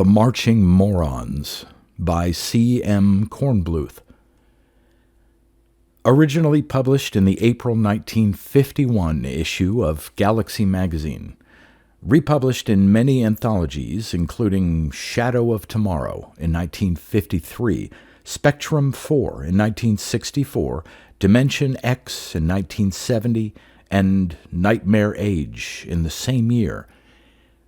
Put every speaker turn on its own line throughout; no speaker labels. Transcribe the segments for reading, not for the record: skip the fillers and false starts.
The Marching Morons by C.M. Kornbluth. Originally published in the April 1951 issue of Galaxy magazine. Republished in many anthologies, including Shadow of Tomorrow in 1953, Spectrum 4 in 1964, Dimension X in 1970, and Nightmare Age in the same year.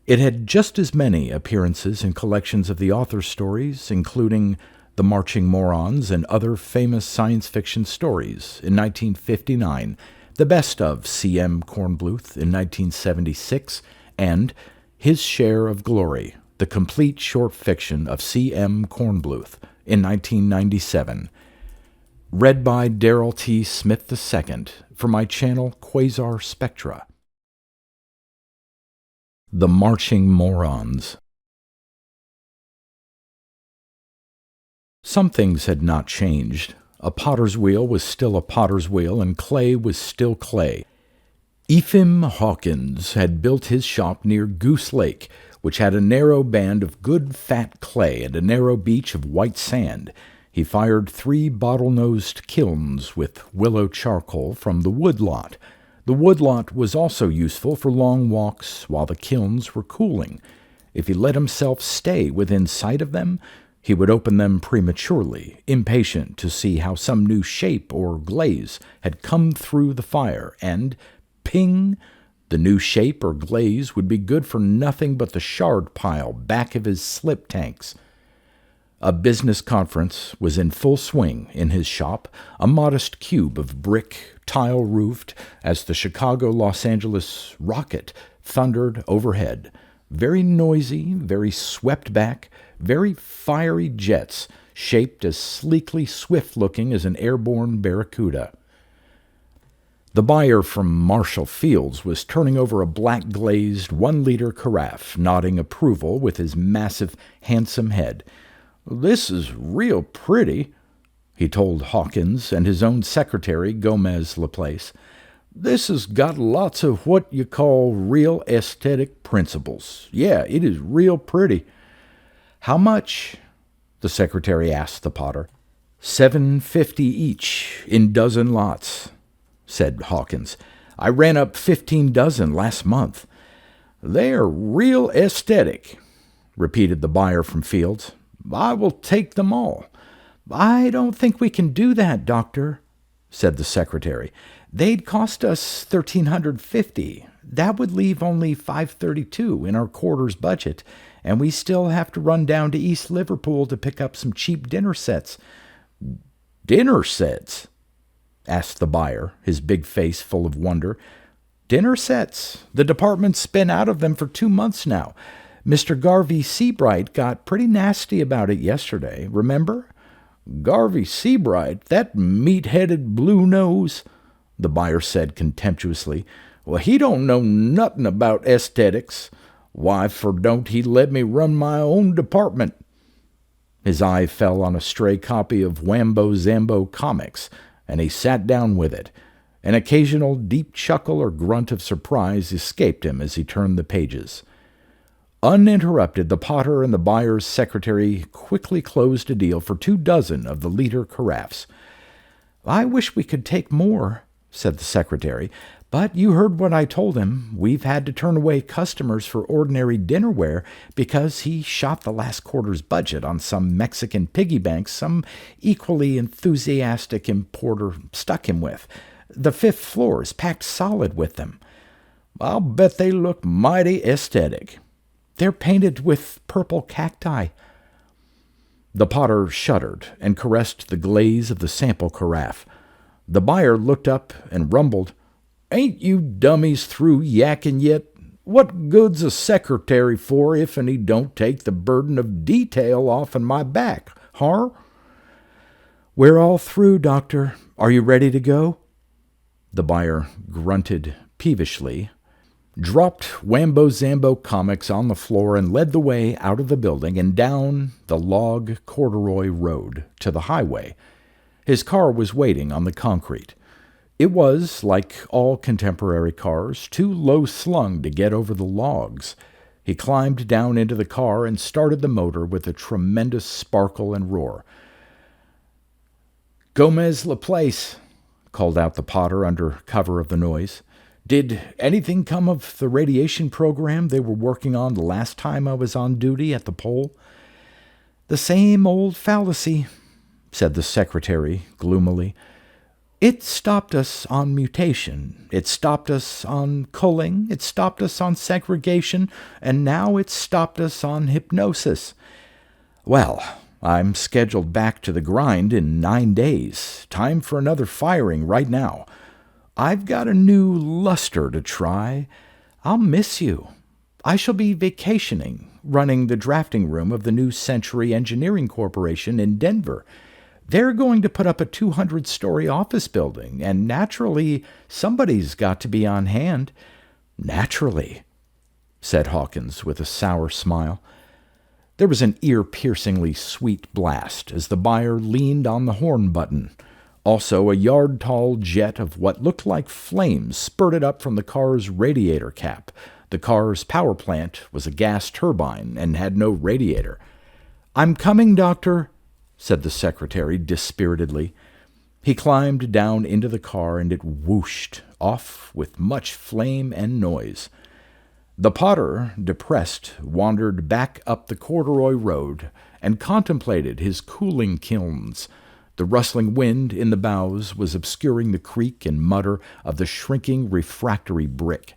It had just as many appearances in collections of the author's stories, including The Marching Morons and Other Famous Science Fiction Stories in 1959, The Best of C.M. Kornbluth in 1976, and His Share of Glory, the complete short fiction of C.M. Kornbluth in 1997. Read by Darrell T. Smith II for my channel Quasar Spectra. The Marching Morons. Some things had not changed. A potter's wheel was still a potter's wheel, and clay was still clay. Ephraim Hawkins had built his shop near Goose Lake, which had a narrow band of good fat clay and a narrow beach of white sand. He fired 3 bottle-nosed kilns with willow charcoal from the woodlot. The woodlot was also useful for long walks while the kilns were cooling. If he let himself stay within sight of them, he would open them prematurely, impatient to see how some new shape or glaze had come through the fire, and, ping, the new shape or glaze would be good for nothing but the shard pile back of his slip tanks. A business conference was in full swing in his shop, a modest cube of brick, tile-roofed, as the Chicago-Los Angeles rocket thundered overhead. Very noisy, very swept back, very fiery jets, shaped as sleekly swift-looking as an airborne barracuda. The buyer from Marshall Fields was turning over a black-glazed 1-liter carafe, nodding approval with his massive, handsome head. "This is real pretty," he told Hawkins and his own secretary, Gomez Laplace. "This has got lots of what you call real aesthetic principles. Yeah, it is real pretty." "How much?" the secretary asked the potter. $7.50 each in dozen lots," said Hawkins. "I ran up 15 dozen last month." "They're real aesthetic," repeated the buyer from Fields. "I will take them all." "I don't think we can do that, Doctor," said the secretary. "They'd cost us $1,350. That would leave only $532 in our quarter's budget, and we still have to run down to East Liverpool to pick up some cheap dinner sets." "Dinner sets?" asked the buyer, his big face full of wonder. "Dinner sets. The department's been out of them for 2 months now. Mr. Garvey Seabright got pretty nasty about it yesterday, remember?" "Garvey Seabright, that meat-headed blue nose," the buyer said contemptuously. "Well, he don't know nothin' about aesthetics. Why, for don't he let me run my own department?" His eye fell on a stray copy of Wambo Zambo Comics, and he sat down with it. An occasional deep chuckle or grunt of surprise escaped him as he turned the pages. Uninterrupted, the potter and the buyer's secretary quickly closed a deal for 2 dozen of the liter carafes. "I wish we could take more," said the secretary, "but you heard what I told him. We've had to turn away customers for ordinary dinnerware because he shot the last quarter's budget on some Mexican piggy banks some equally enthusiastic importer stuck him with. The 5th floor is packed solid with them." "I'll bet they look mighty aesthetic." "They're painted with purple cacti." The potter shuddered and caressed the glaze of the sample carafe. The buyer looked up and rumbled, "Ain't you dummies through yakking yet? What good's a secretary for if he don't take the burden of detail off'n my back, huh?" "We're all through, Doctor. Are you ready to go?" The buyer grunted peevishly, dropped Wambo Zambo Comics on the floor, and led the way out of the building and down the log corduroy road to the highway. His car was waiting on the concrete. It was, like all contemporary cars, too low-slung to get over the logs. He climbed down into the car and started the motor with a tremendous sparkle and roar. "Gomez Laplace," called out the Potter under cover of the noise. "Did anything come of the radiation program they were working on the last time I was on duty at the pole?" "The same old fallacy," said the secretary gloomily. "It stopped us on mutation. It stopped us on culling. It stopped us on segregation. And now it's stopped us on hypnosis. Well, I'm scheduled back to the grind in 9 days. Time for another firing right now. I've got a new luster to try. I'll miss you. I shall be vacationing, running the drafting room of the new Century Engineering Corporation in Denver. They're going to put up a 200-story office building, and naturally, somebody's got to be on hand." "Naturally," said Hawkins with a sour smile. There was an ear-piercingly sweet blast as the buyer leaned on the horn button. Also, a yard-tall jet of what looked like flames spurted up from the car's radiator cap. The car's power plant was a gas turbine and had no radiator. "I'm coming, Doctor," said the secretary dispiritedly. He climbed down into the car, and it whooshed off with much flame and noise. The Potter, depressed, wandered back up the corduroy road and contemplated his cooling kilns. The rustling wind in the boughs was obscuring the creak and mutter of the shrinking refractory brick.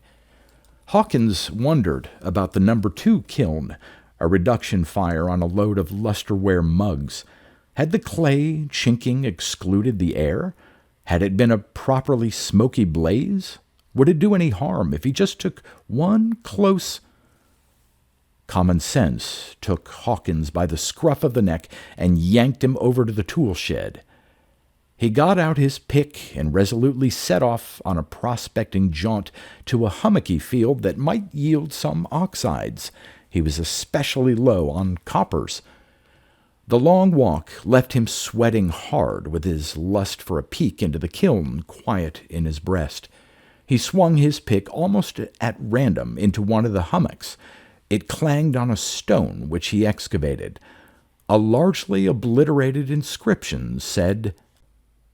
Hawkins wondered about the No. 2 kiln, a reduction fire on a load of lusterware mugs. Had the clay chinking excluded the air? Had it been a properly smoky blaze? Would it do any harm if he just took one close... Common sense took Hawkins by the scruff of the neck and yanked him over to the tool shed. He got out his pick and resolutely set off on a prospecting jaunt to a hummocky field that might yield some oxides. He was especially low on coppers. The long walk left him sweating hard, with his lust for a peek into the kiln quiet in his breast. He swung his pick almost at random into one of the hummocks. It clanged on a stone which he excavated. A largely obliterated inscription said,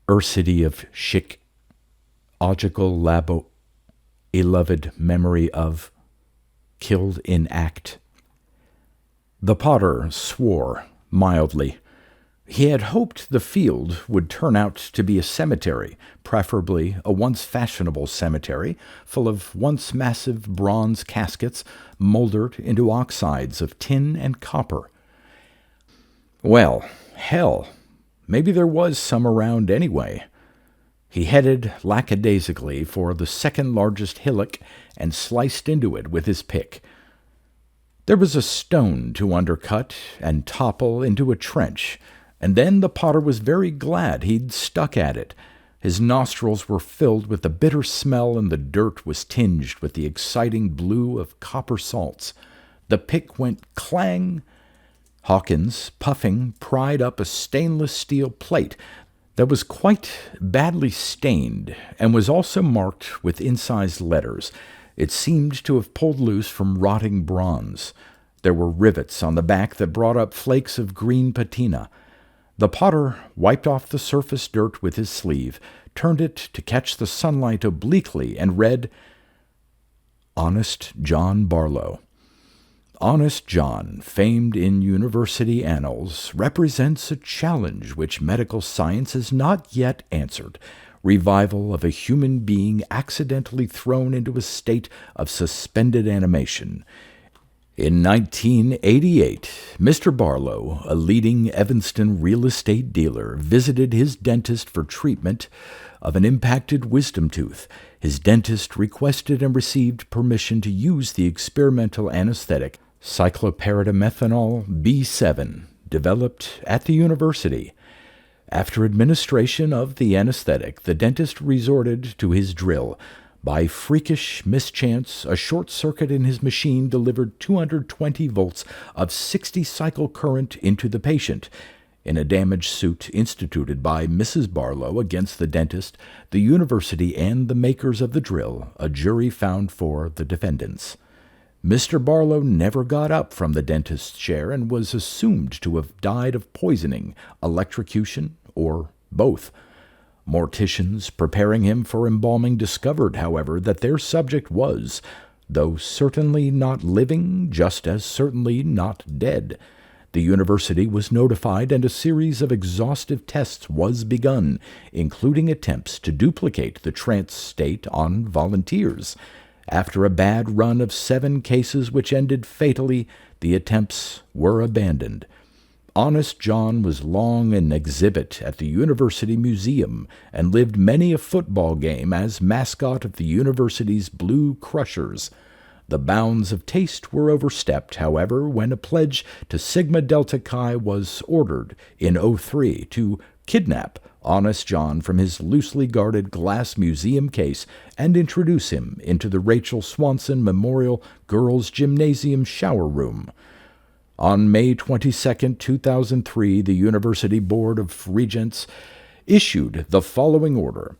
"Urcity of Schick, Ogical Labo, Beloved Memory of, Killed in Act." The Potter swore mildly. He had hoped the field would turn out to be a cemetery, preferably a once fashionable cemetery, full of once massive bronze caskets mouldered into oxides of tin and copper. Well, hell, maybe there was some around anyway. He headed lackadaisically for the second-largest hillock and sliced into it with his pick. There was a stone to undercut and topple into a trench, and then the Potter was very glad he'd stuck at it. His nostrils were filled with the bitter smell, and the dirt was tinged with the exciting blue of copper salts. The pick went clang. Hawkins, puffing, pried up a stainless steel plate that was quite badly stained and was also marked with incised letters. It seemed to have pulled loose from rotting bronze. There were rivets on the back that brought up flakes of green patina. The Potter wiped off the surface dirt with his sleeve, turned it to catch the sunlight obliquely, and read, "Honest John Barlow. Honest John, famed in university annals, represents a challenge which medical science has not yet answered. Revival of a human being accidentally thrown into a state of suspended animation. In 1988, Mr. Barlow, a leading Evanston real estate dealer, visited his dentist for treatment of an impacted wisdom tooth. His dentist requested and received permission to use the experimental anesthetic cycloparamethanol B7, developed at the university. After administration of the anesthetic, the dentist resorted to his drill. By freakish mischance, a short circuit in his machine delivered 220 volts of 60-cycle current into the patient. In a damage suit instituted by Mrs. Barlow against the dentist, the university, and the makers of the drill, a jury found for the defendants. Mr. Barlow never got up from the dentist's chair and was assumed to have died of poisoning, electrocution, or both. Morticians preparing him for embalming discovered, however, that their subject was, though certainly not living, just as certainly not dead. The university was notified and a series of exhaustive tests was begun, including attempts to duplicate the trance state on volunteers. After a bad run of 7 cases which ended fatally, the attempts were abandoned. Honest John was long an exhibit at the University Museum and lived many a football game as mascot of the university's Blue Crushers. The bounds of taste were overstepped, however, when a pledge to Sigma Delta Chi was ordered in '03 to kidnap Honest John from his loosely guarded glass museum case and introduce him into the Rachel Swanson Memorial Girls Gymnasium shower room. On May 22, 2003, the University Board of Regents issued the following order.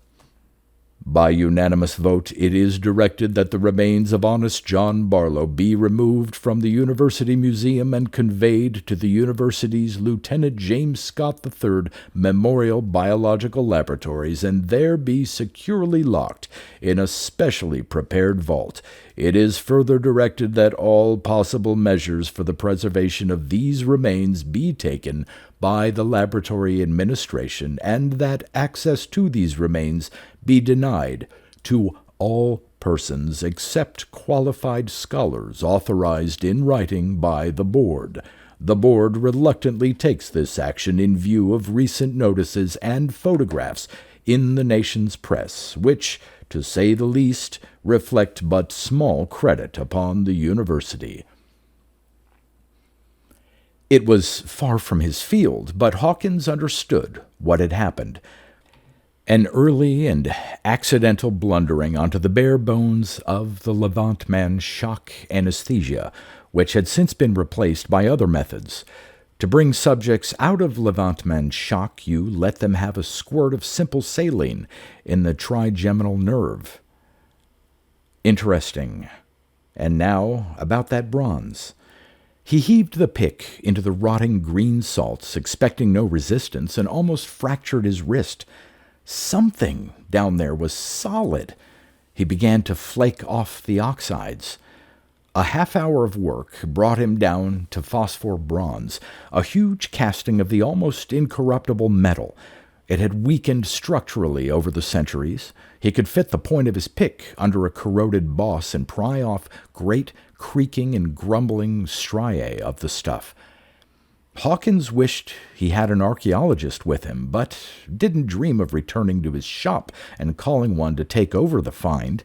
By unanimous vote, it is directed that the remains of Honest John Barlow be removed from the University Museum and conveyed to the university's Lieutenant James Scott III Memorial Biological Laboratories and there be securely locked in a specially prepared vault. It is further directed that all possible measures for the preservation of these remains be taken by the laboratory administration and that access to these remains be denied to all persons except qualified scholars authorized in writing by the board. The board reluctantly takes this action in view of recent notices and photographs in the nation's press, which, to say the least, reflect but small credit upon the university. It was far from his field, but Hawkins understood what had happened. An early and accidental blundering onto the bare bones of the Levant-Man shock anesthesia, which had since been replaced by other methods. To bring subjects out of Levant-Man shock, you let them have a squirt of simple saline in the trigeminal nerve. Interesting. And now about that bronze. He heaved the pick into the rotting green salts, expecting no resistance, and almost fractured his wrist. Something down there was solid. He began to flake off the oxides. A half-hour of work brought him down to phosphor bronze, a huge casting of the almost incorruptible metal. It had weakened structurally over the centuries. He could fit the point of his pick under a corroded boss and pry off great creaking and grumbling striae of the stuff. Hawkins wished he had an archaeologist with him, but didn't dream of returning to his shop and calling one to take over the find.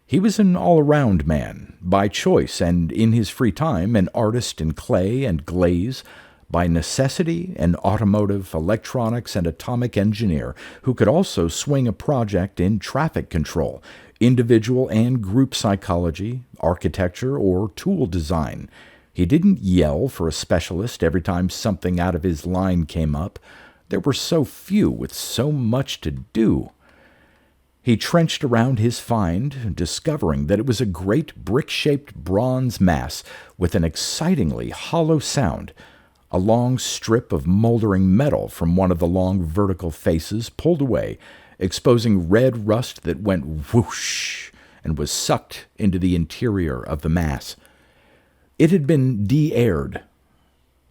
He was an all-around man, by choice, and in his free time an artist in clay and glaze, by necessity an automotive, electronics, and atomic engineer who could also swing a project in traffic control, individual and group psychology, architecture, or tool design. He didn't yell for a specialist every time something out of his line came up. There were so few with so much to do. He trenched around his find, discovering that it was a great brick-shaped bronze mass with an excitingly hollow sound. A long strip of moldering metal from one of the long vertical faces pulled away, exposing red rust that went whoosh and was sucked into the interior of the mass. It had been de-aired,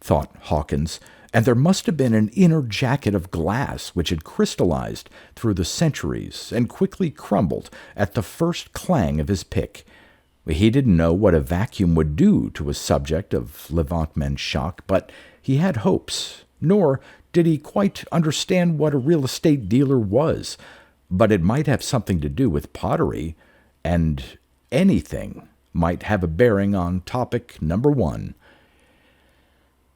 thought Hawkins, and there must have been an inner jacket of glass which had crystallized through the centuries and quickly crumbled at the first clang of his pick. He didn't know what a vacuum would do to a subject of Levant-Man shock, but he had hopes, nor did he quite understand what a real estate dealer was, but it might have something to do with pottery, and anything might have a bearing on topic number 1.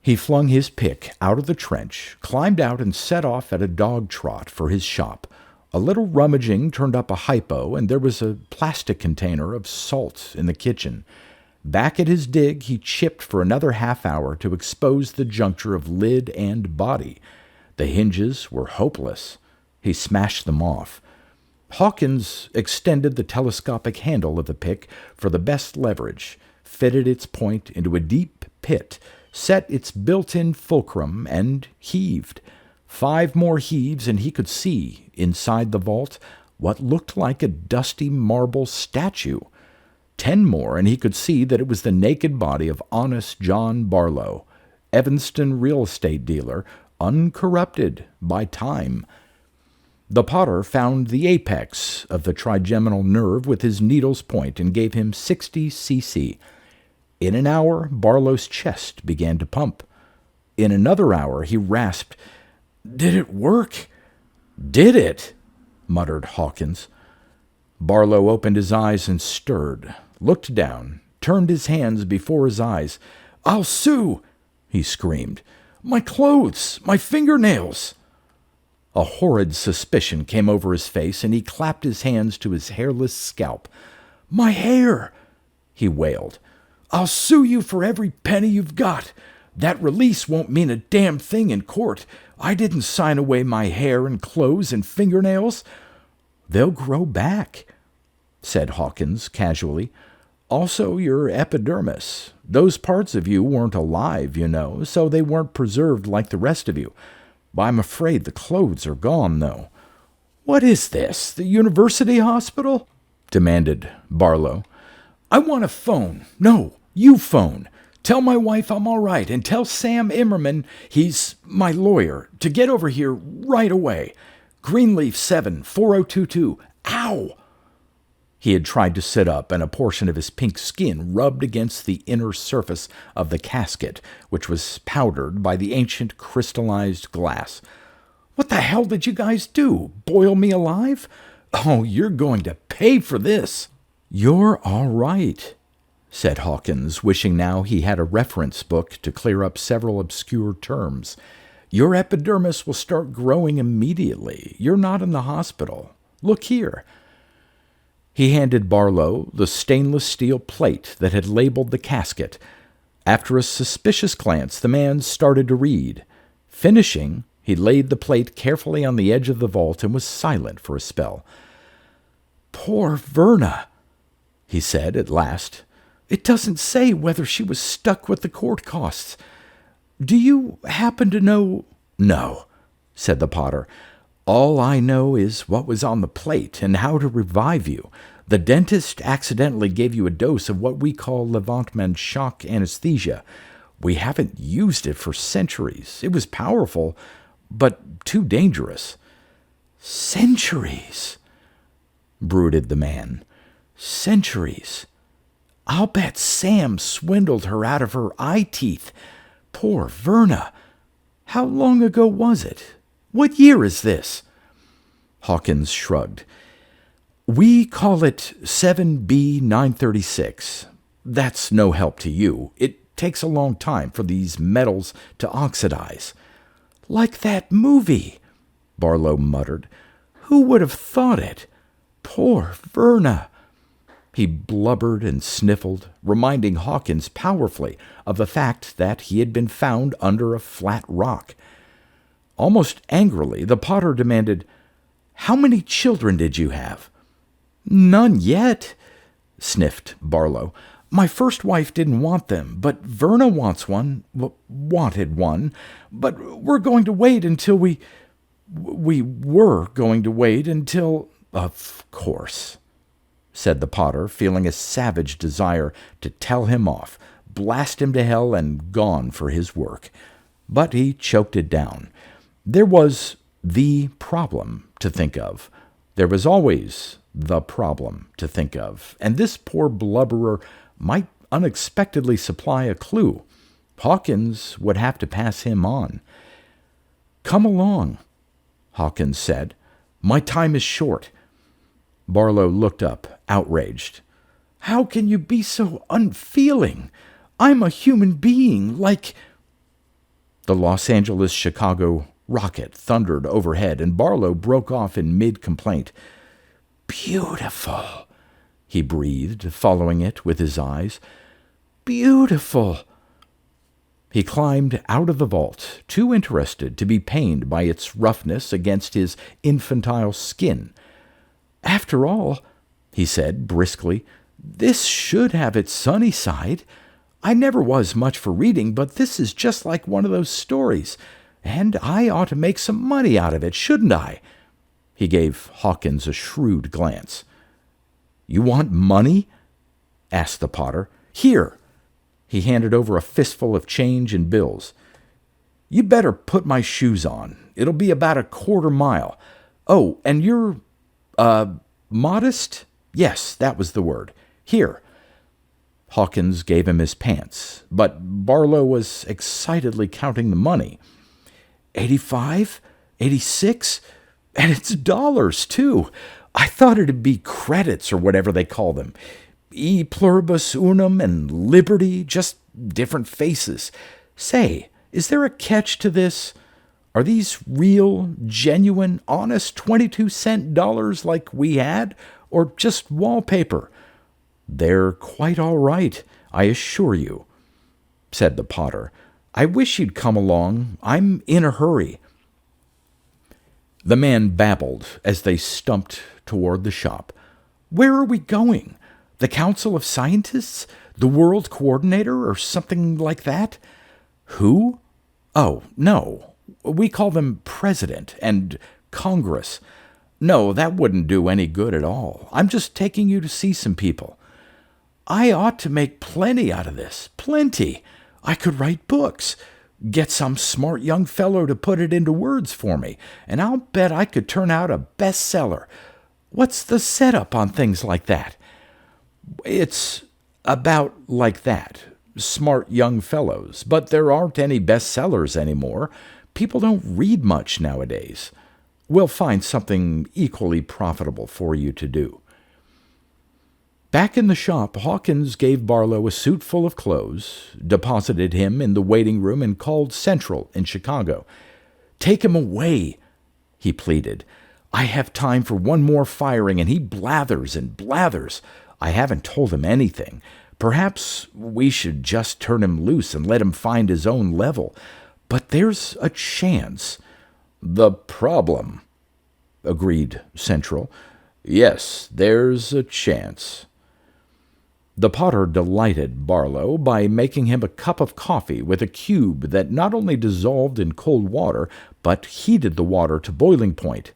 He flung his pick out of the trench, climbed out, and set off at a dog trot for his shop. A little rummaging turned up a hypo, and there was a plastic container of salt in the kitchen. Back at his dig, he chipped for another half-hour to expose the juncture of lid and body. The hinges were hopeless. He smashed them off. Hawkins extended the telescopic handle of the pick for the best leverage, fitted its point into a deep pit, set its built-in fulcrum, and heaved. 5 more heaves, and he could see, inside the vault, what looked like a dusty marble statue. 10 more, and he could see that it was the naked body of honest John Barlow, Evanston real estate dealer, uncorrupted by time. The potter found the apex of the trigeminal nerve with his needle's point and gave him 60 cc. In an hour, Barlow's chest began to pump. In another hour, he rasped, "Did it work?" "Did it?" muttered Hawkins. Barlow opened his eyes and stirred, looked down, turned his hands before his eyes. "I'll sue!" he screamed. "My clothes! My fingernails!" A horrid suspicion came over his face, and he clapped his hands to his hairless scalp. "My hair!" he wailed. "I'll sue you for every penny you've got. That release won't mean a damn thing in court. I didn't sign away my hair and clothes and fingernails." "They'll grow back," said Hawkins casually. "Also your epidermis. Those parts of you weren't alive, you know, so they weren't preserved like the rest of you. I'm afraid the clothes are gone, though." "What is this, the university hospital?" demanded Barlow. "I want to phone. No, you phone. Tell my wife I'm all right, and tell Sam Immerman, he's my lawyer, to get over here right away. Greenleaf 7, 4022. Ow!" He had tried to sit up, and a portion of his pink skin rubbed against the inner surface of the casket, which was powdered by the ancient crystallized glass. "What the hell did you guys do? Boil me alive? Oh, you're going to pay for this." "You're all right," said Hawkins, wishing now he had a reference book to clear up several obscure terms. "Your epidermis will start growing immediately. You're not in the hospital. Look here." He handed Barlow the stainless steel plate that had labeled the casket. After a suspicious glance, the man started to read. Finishing, he laid the plate carefully on the edge of the vault and was silent for a spell. "Poor Verna," he said at last. "It doesn't say whether she was stuck with the court costs. Do you happen to know—" "No," said the potter. "All I know is what was on the plate and how to revive you. The dentist accidentally gave you a dose of what we call Levantman shock anesthesia. We haven't used it for centuries. It was powerful, but too dangerous." "Centuries," brooded the man. "Centuries. I'll bet Sam swindled her out of her eye teeth. Poor Verna. How long ago was it? What year is this?" Hawkins shrugged. "We call it 7B 936. That's no help to you. It takes a long time for these metals to oxidize." "Like that movie," Barlow muttered. "Who would have thought it? Poor Verna." He blubbered and sniffled, reminding Hawkins powerfully of the fact that he had been found under a flat rock. Almost angrily, the potter demanded, "How many children did you have?" "None yet," sniffed Barlow. "My first wife didn't want them, but Verna wants one, wanted one. But we're going to wait until we were going to wait until—" "Of course," said the potter, feeling a savage desire to tell him off, blast him to hell, and gone for his work. But he choked it down. There was the problem to think of. There was always the problem to think of, and this poor blubberer might unexpectedly supply a clue. Hawkins would have to pass him on. "Come along," Hawkins said. "My time is short." Barlow looked up, outraged. "How can you be so unfeeling? I'm a human being, like—" The Los Angeles-Chicago rocket thundered overhead, and Barlow broke off in mid-complaint. "Beautiful," he breathed, following it with his eyes. "Beautiful." He climbed out of the vault, too interested to be pained by its roughness against his infantile skin. "After all," he said briskly, This should have its sunny side. I never was much for reading, but this is just like one of those stories, and I ought to make some money out of it, shouldn't I?" He gave Hawkins a shrewd glance. "You want money?" asked the potter. "Here." He handed over a fistful of change and bills. "You'd better put my shoes on. It'll be about a quarter mile. Oh, and you're, modest? Yes, that was the word. Here." Hawkins gave him his pants, but Barlow was excitedly counting the money. 85, 86, and it's dollars, too. I thought it'd be credits or whatever they call them. E pluribus unum and liberty, just different faces. Say, is there a catch to this? Are these real, genuine, honest 22-cent dollars like we had, or just wallpaper? "They're quite all right, I assure you," said the potter. "I wish you'd come along. I'm in a hurry." The man babbled as they stumped toward the shop. "Where are we going? The Council of Scientists? The World Coordinator, or something like that?" "Who? Oh, no. We call them President and Congress. No, that wouldn't do any good at all. I'm just taking you to see some people. I ought to make plenty out of this. Plenty. I could write books. Get some smart young fellow to put it into words for me, and I'll bet I could turn out a bestseller. What's the setup on things like that?" "It's about like that. Smart young fellows. But there aren't any bestsellers anymore. People don't read much nowadays. We'll find something equally profitable for you to do." Back in the shop, Hawkins gave Barlow a suit full of clothes, deposited him in the waiting room, and called Central in Chicago. "Take him away," he pleaded. "I have time for one more firing, and he blathers and blathers. I haven't told him anything. Perhaps we should just turn him loose and let him find his own level. But there's a chance." "The problem," agreed Central. "Yes, there's a chance." The potter delighted Barlow by making him a cup of coffee with a cube that not only dissolved in cold water, but heated the water to boiling point.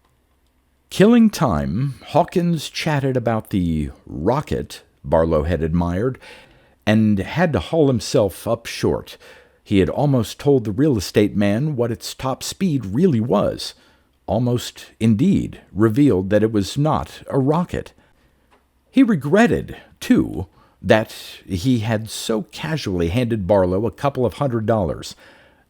Killing time, Hawkins chatted about the rocket Barlow had admired, and had to haul himself up short. He had almost told the real estate man what its top speed really was. Almost, indeed, revealed that it was not a rocket. He regretted, too, that he had so casually handed Barlow a couple of $100.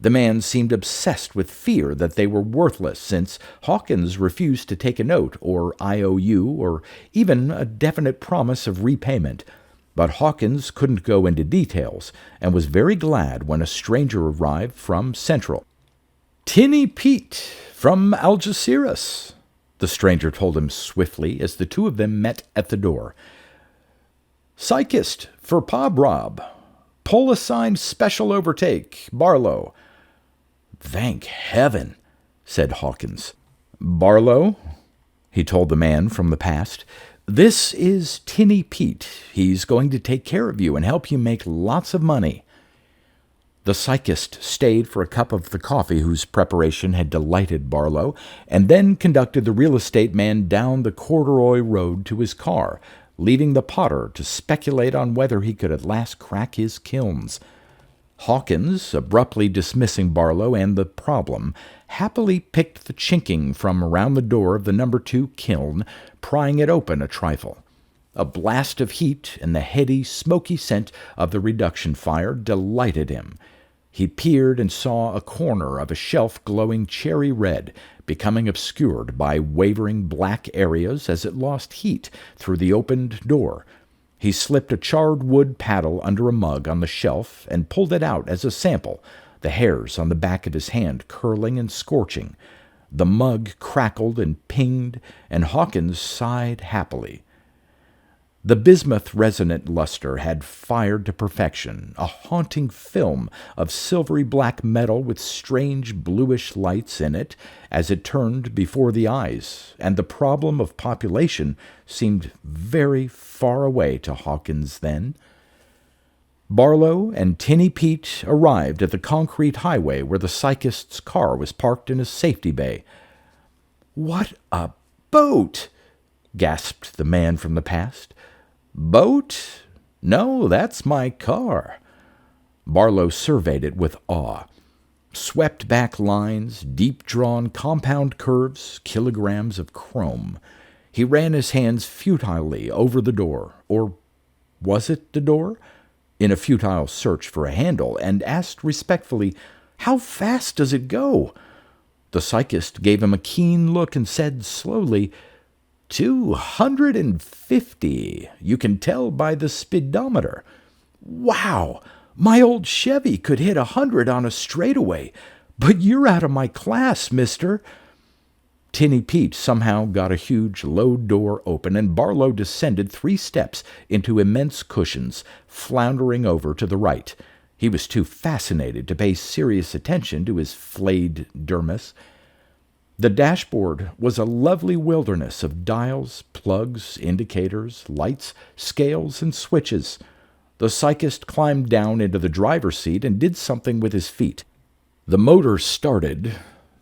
The man seemed obsessed with fear that they were worthless, since Hawkins refused to take a note or IOU or even a definite promise of repayment. But Hawkins couldn't go into details, and was very glad when a stranger arrived from Central. "Tinny Pete from Algeciras," the stranger told him swiftly as the two of them met at the door. "Psychist for Bob Rob. Pole assigned special overtake, Barlow." "Thank heaven," said Hawkins. "Barlow," he told the man from the past, "this is Tinny Pete. He's going to take care of you and help you make lots of money." The psychist stayed for a cup of the coffee whose preparation had delighted Barlow, and then conducted the real estate man down the corduroy road to his car, leaving the potter to speculate on whether he could at last crack his kilns. Hawkins, abruptly dismissing Barlow and the problem, happily picked the chinking from around the door of the No. 2 kiln, prying it open a trifle. A blast of heat and the heady, smoky scent of the reduction fire delighted him. He peered and saw a corner of a shelf glowing cherry red, becoming obscured by wavering black areas as it lost heat through the opened door. He slipped a charred wood paddle under a mug on the shelf and pulled it out as a sample, the hairs on the back of his hand curling and scorching. The mug crackled and pinged, and Hawkins sighed happily. The bismuth resonant luster had fired to perfection, a haunting film of silvery black metal with strange bluish lights in it as it turned before the eyes, and the problem of population seemed very far away to Hawkins then. Barlow and Tinny Pete arrived at the concrete highway where the psychist's car was parked in a safety bay. "What a boat!" gasped the man from the past. "Boat? No, that's my car." Barlow surveyed it with awe. Swept back lines, deep-drawn compound curves, kilograms of chrome. He ran his hands futilely over the door, or was it the door? In a futile search for a handle, and asked respectfully, "How fast does it go?" The psychist gave him a keen look and said slowly, 250. You can tell by the speedometer." "Wow! My old Chevy could hit 100 on a straightaway, but you're out of my class, mister." Tinny Pete somehow got a huge low door open, and Barlow descended 3 steps into immense cushions, floundering over to the right. He was too fascinated to pay serious attention to his flayed dermis. The dashboard was a lovely wilderness of dials, plugs, indicators, lights, scales, and switches. The psychist climbed down into the driver's seat and did something with his feet. The motor started,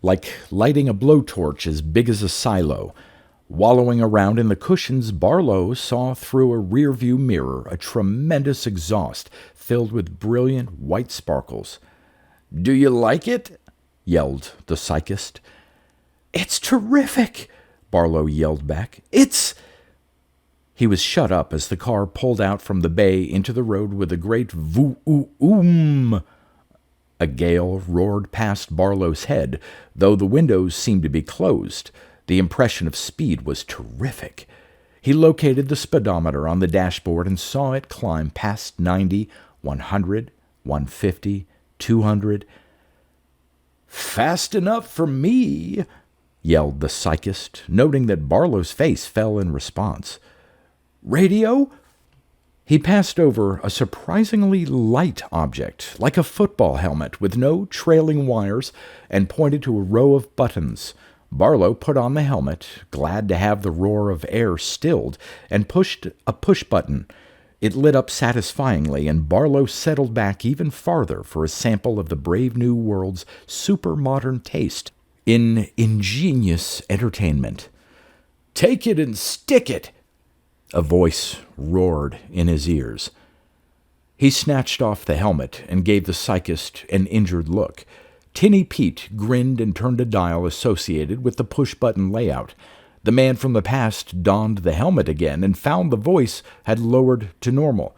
like lighting a blowtorch as big as a silo. Wallowing around in the cushions, Barlow saw through a rearview mirror a tremendous exhaust filled with brilliant white sparkles. "Do you like it?" yelled the psychist. "It's terrific!" Barlow yelled back. He was shut up as the car pulled out from the bay into the road with a great voo-oom. A gale roared past Barlow's head, though the windows seemed to be closed. The impression of speed was terrific. He located the speedometer on the dashboard and saw it climb past 90, 100, 150, 200. "Fast enough for me," yelled the psychist, noting that Barlow's face fell in response. "Radio?" He passed over a surprisingly light object, like a football helmet with no trailing wires, and pointed to a row of buttons. Barlow put on the helmet, glad to have the roar of air stilled, and pushed a push button. It lit up satisfyingly, and Barlow settled back even farther for a sample of the brave new world's super-modern taste in ingenious entertainment. "Take it and stick it!" a voice roared in his ears. He snatched off the helmet and gave the psychist an injured look. Tinny Pete grinned and turned a dial associated with the push-button layout. The man from the past donned the helmet again and found the voice had lowered to normal.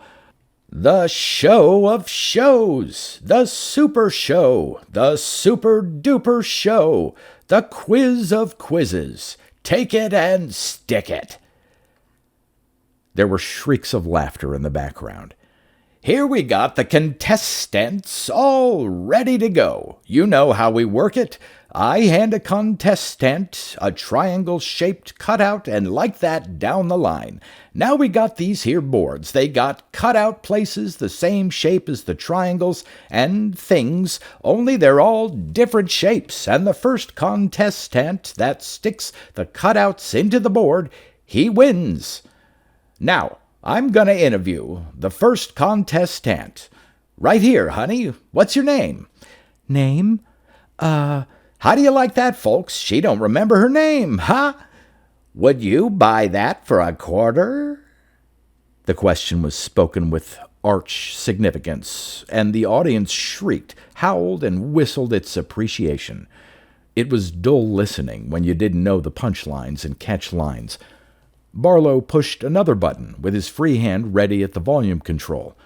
"The show of shows, the super show, the super-duper show, the quiz of quizzes. Take it and stick it." There were shrieks of laughter in the background. "Here we got the contestants all ready to go. You know how we work it. I hand a contestant a triangle-shaped cutout and like that down the line. Now we got these here boards. They got cutout places the same shape as the triangles and things, only they're all different shapes, and the first contestant that sticks the cutouts into the board, he wins. Now, I'm gonna interview the first contestant. Right here, honey. What's your name?" "Name? How do you like that, folks? She don't remember her name, huh? Would you buy that for a quarter?" The question was spoken with arch significance, and the audience shrieked, howled, and whistled its appreciation. It was dull listening when you didn't know the punchlines and catch lines. Barlow pushed another button, with his free hand ready at the volume control.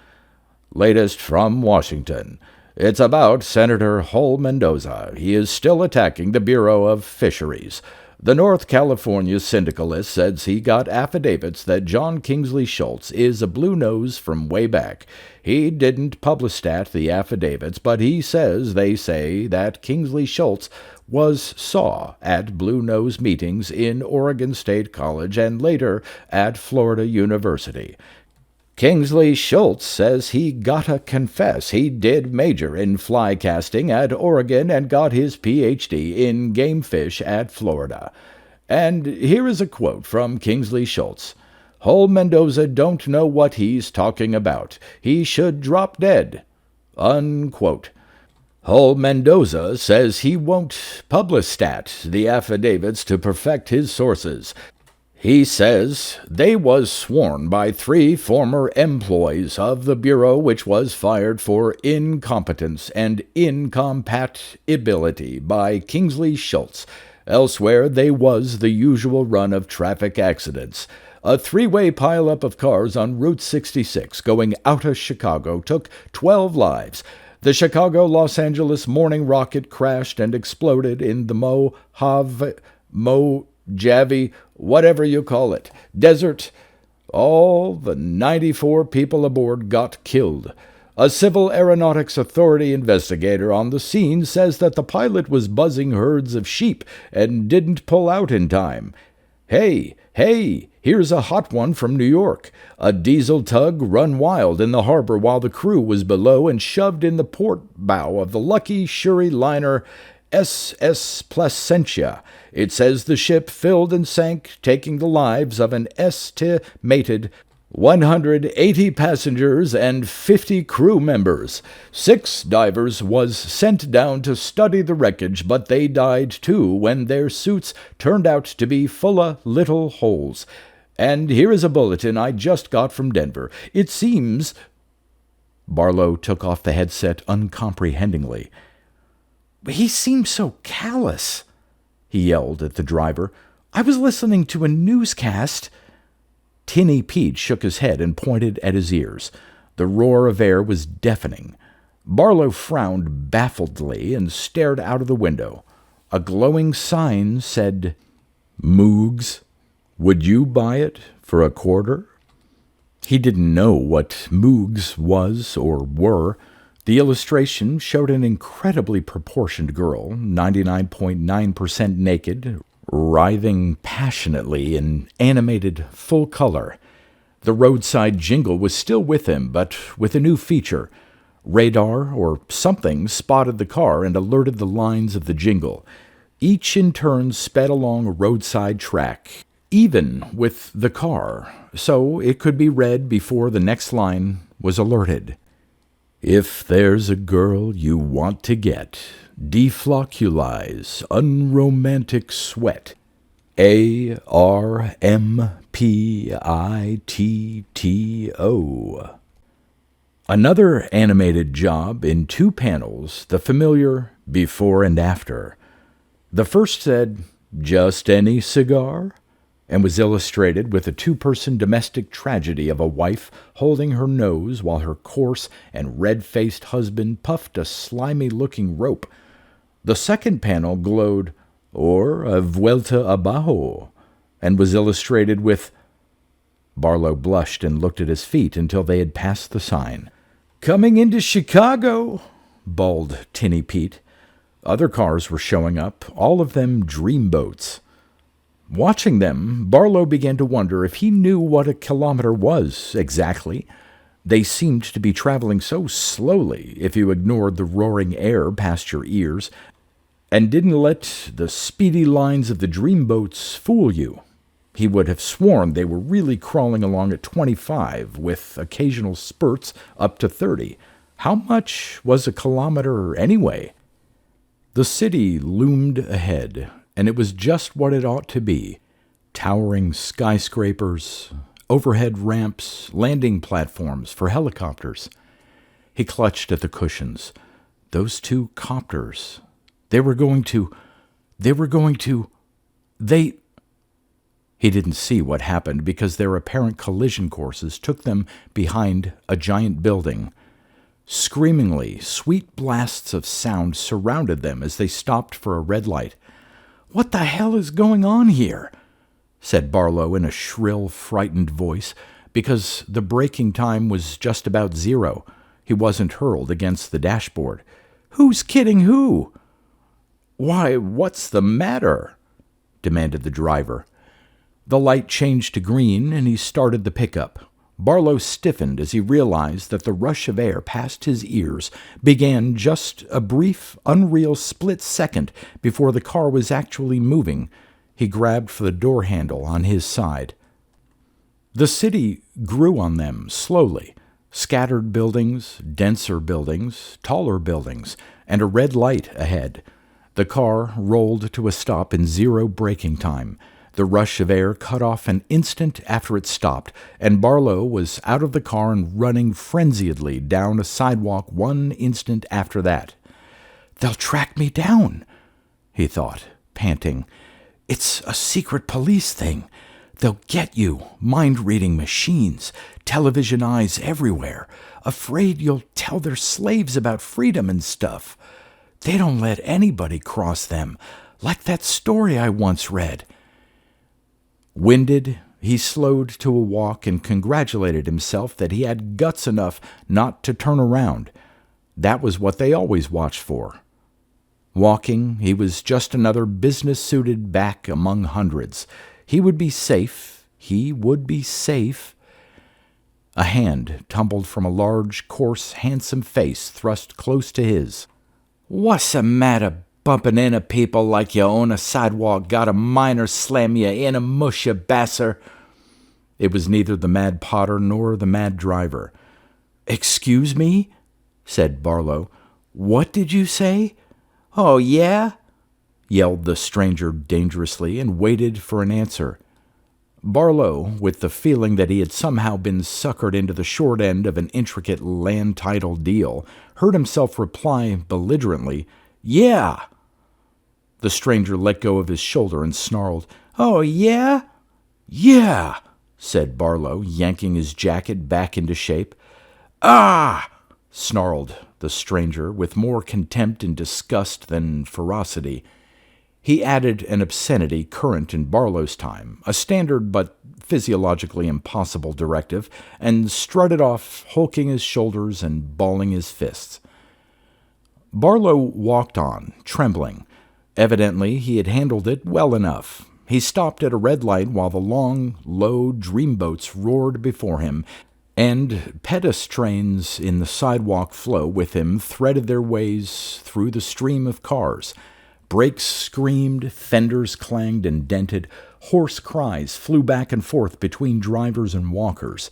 "Latest from Washington. It's about Senator Hull Mendoza. He is still attacking the Bureau of Fisheries. The North California syndicalist says he got affidavits that John Kingsley Schultz is a blue nose from way back. He didn't publistat the affidavits, but he says they say that Kingsley Schultz was saw at Blue Nose meetings in Oregon State College and later at Florida University. Kingsley Schultz says he gotta confess he did major in fly casting at Oregon and got his Ph.D. in game fish at Florida. And here is a quote from Kingsley Schultz. Hull Mendoza don't know what he's talking about. He should drop dead. Unquote. Hull Mendoza says he won't publistat the affidavits to perfect his sources. He says they was sworn by 3 former employees of the Bureau which was fired for incompetence and incompatibility by Kingsley Schultz. Elsewhere they was the usual run of traffic accidents. A 3-way pileup of cars on Route 66 going out of Chicago took 12 lives. The Chicago-Los Angeles morning rocket crashed and exploded in the Mojave, whatever you call it, desert. All the 94 people aboard got killed. A Civil Aeronautics Authority investigator on the scene says that the pilot was buzzing herds of sheep and didn't pull out in time. Hey, here's a hot one from New York. A diesel tug run wild in the harbor while the crew was below and shoved in the port bow of the Lucky Shuri liner SS Placentia. It says the ship filled and sank, taking the lives of an estimated 180 passengers and 50 crew members. 6 divers was sent down to study the wreckage, but they died too when their suits turned out to be full of little holes. And here is a bulletin I just got from Denver. It seems... Barlow took off the headset uncomprehendingly. He seemed so callous, he yelled at the driver. I was listening to a newscast. Tinny Pete shook his head and pointed at his ears. The roar of air was deafening. Barlow frowned baffledly and stared out of the window. A glowing sign said, Moogs, would you buy it for a quarter? He didn't know what Moogs was or were. The illustration showed an incredibly proportioned girl, 99.9% naked, writhing passionately in animated full color. The roadside jingle was still with him, but with a new feature. Radar or something spotted the car and alerted the lines of the jingle. Each in turn sped along a roadside track, even with the car, so it could be read before the next line was alerted. If there's a girl you want to get, deflocculize unromantic sweat. ARMPITTO. Another animated job in 2 panels, the familiar before and after. The first said, Just any cigar? And was illustrated with a 2-person domestic tragedy of a wife holding her nose while her coarse and red-faced husband puffed a slimy-looking rope. The second panel glowed, or a vuelta abajo, and was illustrated with... Barlow blushed and looked at his feet until they had passed the sign. Coming into Chicago, bawled Tinny Pete. Other cars were showing up, all of them dreamboats. Watching them, Barlow began to wonder if he knew what a kilometer was exactly. They seemed to be traveling so slowly if you ignored the roaring air past your ears and didn't let the speedy lines of the dreamboats fool you. He would have sworn they were really crawling along at 25, with occasional spurts up to 30. How much was a kilometer anyway? The city loomed ahead, and it was just what it ought to be. Towering skyscrapers, overhead ramps, landing platforms for helicopters. He clutched at the cushions. Those 2 copters. He didn't see what happened because their apparent collision courses took them behind a giant building. Screamingly, sweet blasts of sound surrounded them as they stopped for a red light. "What the hell is going on here?" said Barlow in a shrill, frightened voice, because the braking time was just about 0. He wasn't hurled against the dashboard. "Who's kidding who?" "Why, what's the matter?" demanded the driver. The light changed to green, and he started the pickup. Barlow stiffened as he realized that the rush of air past his ears began just a brief, unreal split second before the car was actually moving. He grabbed for the door handle on his side. The city grew on them slowly. Scattered buildings, denser buildings, taller buildings, and a red light ahead. The car rolled to a stop in 0 braking time. The rush of air cut off an instant after it stopped, and Barlow was out of the car and running frenziedly down a sidewalk 1 instant after that. "They'll track me down," he thought, panting. "It's a secret police thing. They'll get you, mind-reading machines, television eyes everywhere, afraid you'll tell their slaves about freedom and stuff. They don't let anybody cross them, like that story I once read." Winded, he slowed to a walk and congratulated himself that he had guts enough not to turn around. That was what they always watched for. Walking, he was just another business-suited back among hundreds. He would be safe. He would be safe. A hand tumbled from a large, coarse, handsome face thrust close to his. "What's the matter, bumping into people like you own a sidewalk, got a miner slam you in a mush, you basser?" It was neither the mad potter nor the mad driver. "Excuse me?" said Barlow. "What did you say?" "Oh, yeah?" yelled the stranger dangerously, and waited for an answer. Barlow, with the feeling that he had somehow been suckered into the short end of an intricate land title deal, heard himself reply belligerently, "Yeah." The stranger let go of his shoulder and snarled, "Oh, yeah?" "Yeah," said Barlow, yanking his jacket back into shape. "Ah!" snarled the stranger, with more contempt and disgust than ferocity. He added an obscenity current in Barlow's time, a standard but physiologically impossible directive, and strutted off, hulking his shoulders and balling his fists. Barlow walked on, trembling. Evidently, he had handled it well enough. He stopped at a red light while the long, low dreamboats roared before him, and pedest trains in the sidewalk flow with him threaded their ways through the stream of cars. Brakes screamed, fenders clanged and dented, hoarse cries flew back and forth between drivers and walkers.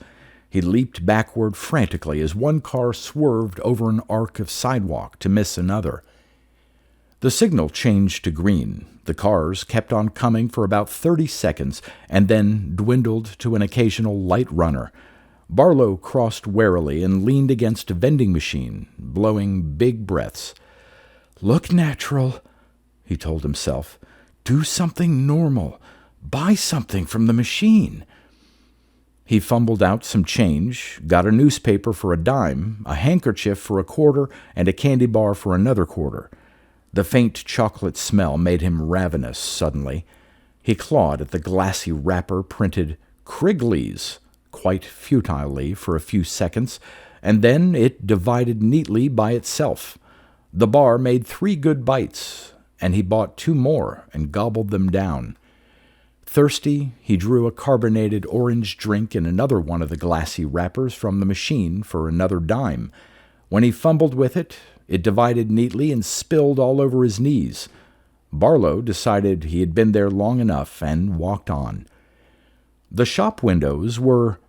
He leaped backward frantically as one car swerved over an arc of sidewalk to miss another. The signal changed to green. The cars kept on coming for about 30 seconds and then dwindled to an occasional light runner. Barlow crossed warily and leaned against a vending machine, blowing big breaths. "Look natural," he told himself. "Do something normal. Buy something from the machine." He fumbled out some change, got a newspaper for a dime, a handkerchief for a quarter, and a candy bar for another quarter. The faint chocolate smell made him ravenous suddenly. He clawed at the glassy wrapper printed "Krigley's" quite futilely for a few seconds, and then it divided neatly by itself. The bar made 3 good bites, and he bought 2 more and gobbled them down. Thirsty, he drew a carbonated orange drink in another one of the glassy wrappers from the machine for another dime. When he fumbled with it, it divided neatly and spilled all over his knees. Barlow decided he had been there long enough and walked on. The shop windows were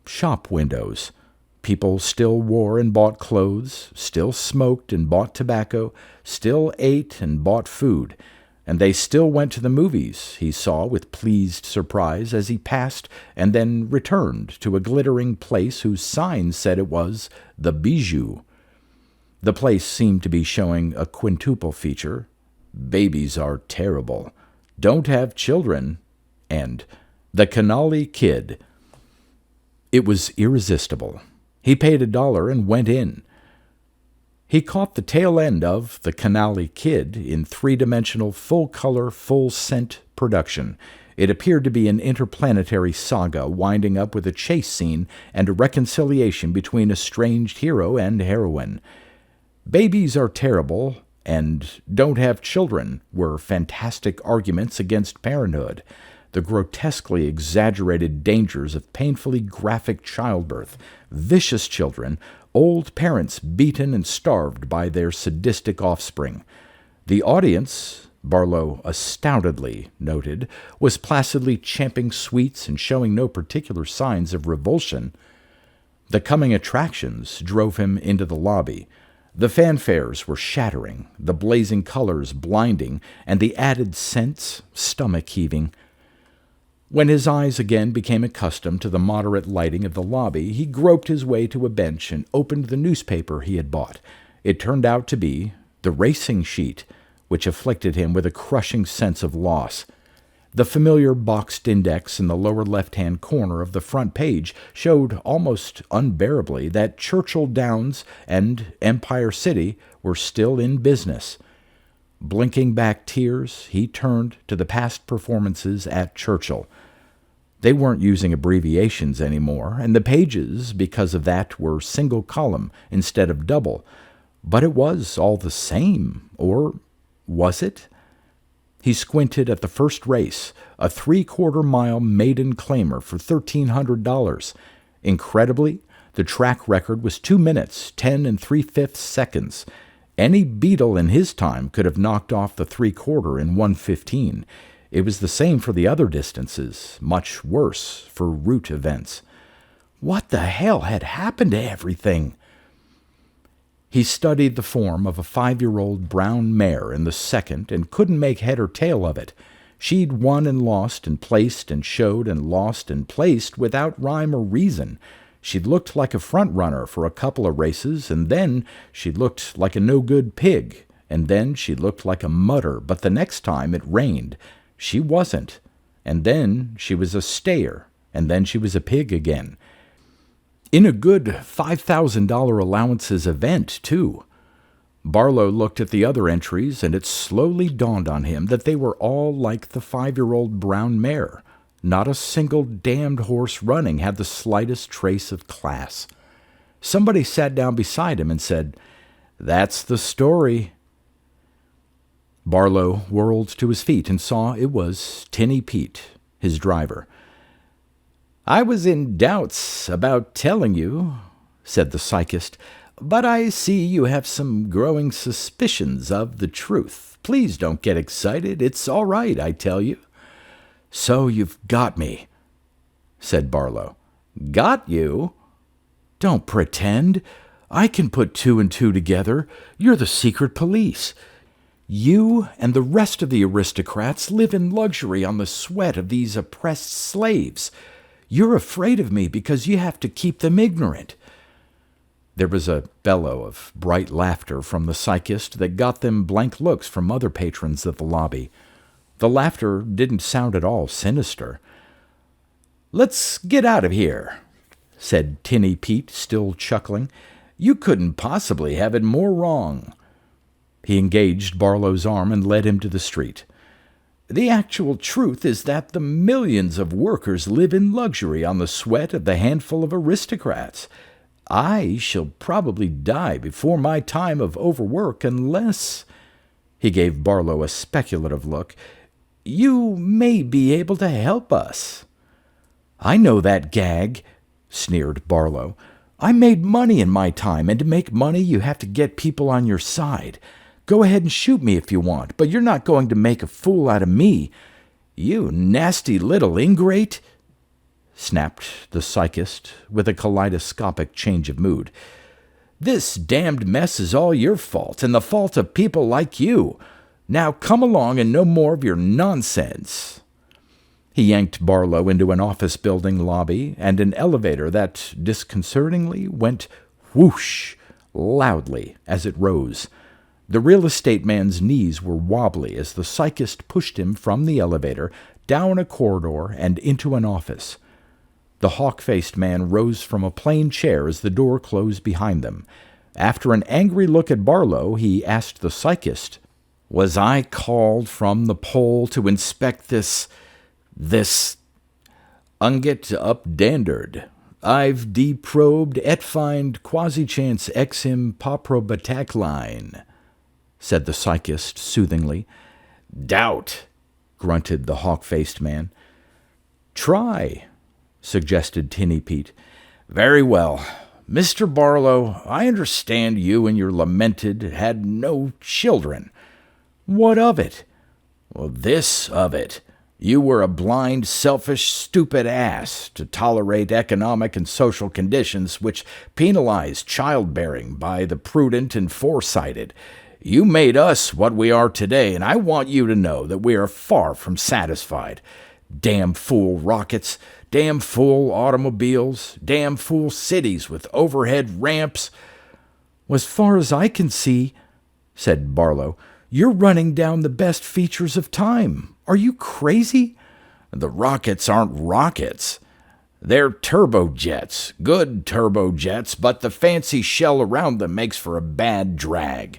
shop windows. People still wore and bought clothes, still smoked and bought tobacco, still ate and bought food, and they still went to the movies, he saw with pleased surprise as he passed and then returned to a glittering place whose sign said it was the Bijou. The place seemed to be showing a quintuple feature: "Babies are terrible," "Don't have children," and "The Canali Kid." It was irresistible. He paid $1 and went in. He caught the tail end of The Canali Kid in three-dimensional, full-color, full-scent production. It appeared to be an interplanetary saga winding up with a chase scene and a reconciliation between estranged hero and heroine. Babies are terrible and don't have children were fantastic arguments against parenthood. The grotesquely exaggerated dangers of painfully graphic childbirth, vicious children, old parents beaten and starved by their sadistic offspring. The audience, Barlow astoundedly noted, was placidly champing sweets and showing no particular signs of revulsion. The coming attractions drove him into the lobby. The fanfares were shattering, the blazing colors blinding, and the added scents stomach-heaving. When his eyes again became accustomed to the moderate lighting of the lobby, he groped his way to a bench and opened the newspaper he had bought. It turned out to be the racing sheet, which afflicted him with a crushing sense of loss. The familiar boxed index in the lower left-hand corner of the front page showed almost unbearably that Churchill Downs and Empire City were still in business. Blinking back tears, he turned to the past performances at Churchill. They weren't using abbreviations anymore, and the pages, because of that, were single column instead of double. But it was all the same, or was it? He squinted at the first race, a 3/4-mile maiden claimer for $1,300. Incredibly, the track record was 2 minutes, 10 3/5 seconds. Any beetle in his time could have knocked off the 3/4 in 1:15. It was the same for the other distances, much worse for route events. What the hell had happened to everything? He studied the form of a 5-year-old brown mare in the second and couldn't make head or tail of it. She'd won and lost and placed and showed and lost and placed without rhyme or reason. She'd looked like a front-runner for a couple of races, and then she'd looked like a no-good pig, and then she looked like a mutter, but the next time it rained, she wasn't. And then she was a stayer, and then she was a pig again. In a good $5,000 allowances event, too. Barlow looked at the other entries, and it slowly dawned on him that they were all like the 5-year-old brown mare. Not a single damned horse running had the slightest trace of class. Somebody sat down beside him and said, "That's the story." Barlow whirled to his feet and saw it was Tinny Pete, his driver. "I was in doubts about telling you," said the psychist, "but I see you have some growing suspicions of the truth. Please don't get excited. It's all right, I tell you." "So you've got me," said Barlow. "Got you?" "Don't pretend. I can put 2 and 2 together. You're the secret police. You and the rest of the aristocrats live in luxury on the sweat of these oppressed slaves. You're afraid of me because you have to keep them ignorant." There was a bellow of bright laughter from the psychist that got them blank looks from other patrons of the lobby. The laughter didn't sound at all sinister. "Let's get out of here," said Tinny Pete, still chuckling. "You couldn't possibly have it more wrong." He engaged Barlow's arm and led him to the street. "The actual truth is that the millions of workers live in luxury on the sweat of the handful of aristocrats. I shall probably die before my time of overwork unless—" he gave Barlow a speculative look, "you may be able to help us." "I know that gag," sneered Barlow. "I made money in my time, and to make money you have to get people on your side. Go ahead and shoot me if you want, but you're not going to make a fool out of me. You nasty little ingrate," snapped the psychist with a kaleidoscopic change of mood. "This damned mess is all your fault, and the fault of people like you. Now come along and no more of your nonsense." He yanked Barlow into an office building lobby and an elevator that disconcertingly went whoosh loudly as it rose. The real estate man's knees were wobbly as the psychist pushed him from the elevator, down a corridor, and into an office. The hawk-faced man rose from a plain chair as the door closed behind them. After an angry look at Barlow, he asked the psychist, "Was I called from the pole to inspect this unget updandard? I've deprobed et find quasi-chance exim poprobatacline," said the psychist soothingly. "Doubt," grunted the hawk-faced man. "Try," suggested Tinny Pete. "Very well. Mr. Barlow, I understand you and your lamented had no children. What of it?" "Well, this of it. You were a blind, selfish, stupid ass to tolerate economic and social conditions which penalize childbearing by the prudent and foresighted. You made us what we are today, and I want you to know that we are far from satisfied. Damn fool rockets, damn fool automobiles, damn fool cities with overhead ramps." "As far as I can see," said Barlow, "you're running down the best features of time. Are you crazy?" "The rockets aren't rockets. They're turbojets, good turbojets, but the fancy shell around them makes for a bad drag.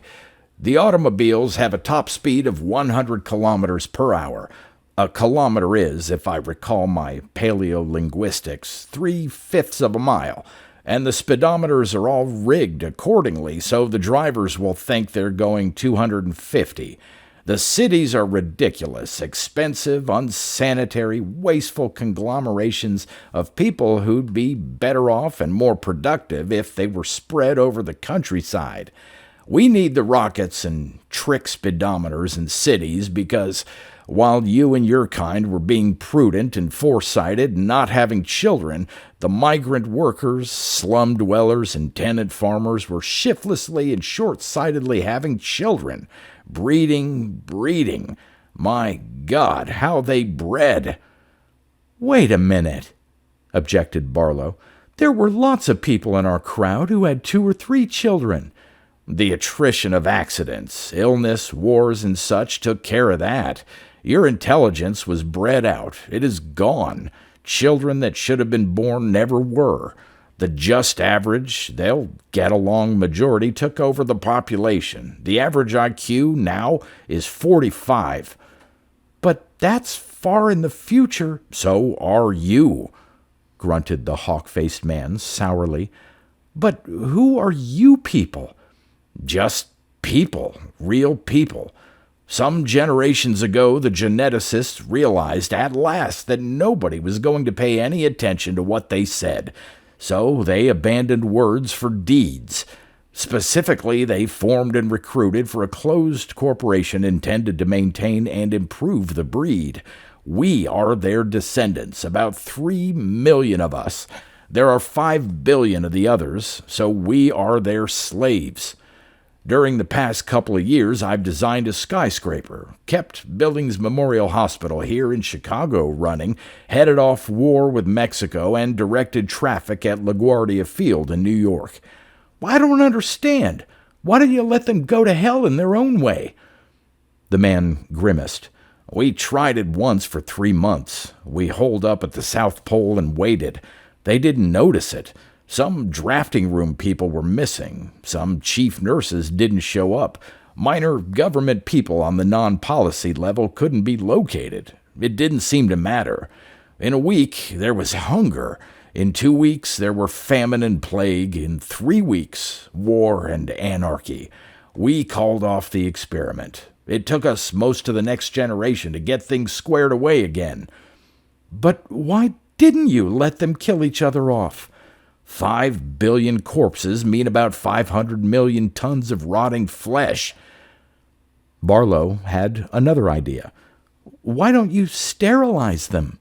The automobiles have a top speed of 100 kilometers per hour. A kilometer is, if I recall my paleolinguistics, 3/5 of a mile, and the speedometers are all rigged accordingly so the drivers will think they're going 250. The cities are ridiculous, expensive, unsanitary, wasteful conglomerations of people who'd be better off and more productive if they were spread over the countryside. We need the rockets and trick speedometers in cities because, while you and your kind were being prudent and foresighted and not having children, the migrant workers, slum dwellers, and tenant farmers were shiftlessly and short-sightedly having children. Breeding. My God, how they bred!" "Wait a minute," objected Barlow. "There were lots of people in our crowd who had 2 or 3 children." "The attrition of accidents, illness, wars, and such took care of that. Your intelligence was bred out. It is gone. Children that should have been born never were. The just average, they'll get along majority, took over the population. The average IQ now is 45. "But that's far in the future." "So are you," grunted the hawk-faced man sourly. "But who are you people?" "Just people, real people. Some generations ago, the geneticists realized at last that nobody was going to pay any attention to what they said. So they abandoned words for deeds. Specifically, they formed and recruited for a closed corporation intended to maintain and improve the breed. We are their descendants, about 3 million of us. There are 5 billion of the others, so we are their slaves. During the past couple of years, I've designed a skyscraper, kept Billings Memorial Hospital here in Chicago running, headed off war with Mexico, and directed traffic at LaGuardia Field in New York. I don't understand. Why don't you let them go to hell in their own way?" The man grimaced. "We tried it once for 3 months. We holed up at the South Pole and waited. They didn't notice it. Some drafting room people were missing. Some chief nurses didn't show up. Minor government people on the non-policy level couldn't be located. It didn't seem to matter. In a week, there was hunger. In 2 weeks, there were famine and plague. In 3 weeks, war and anarchy. We called off the experiment. It took us most of the next generation to get things squared away again." "But why didn't you let them kill each other off?" 5 billion corpses mean about 500 million tons of rotting flesh." Barlow had another idea. "Why don't you sterilize them?"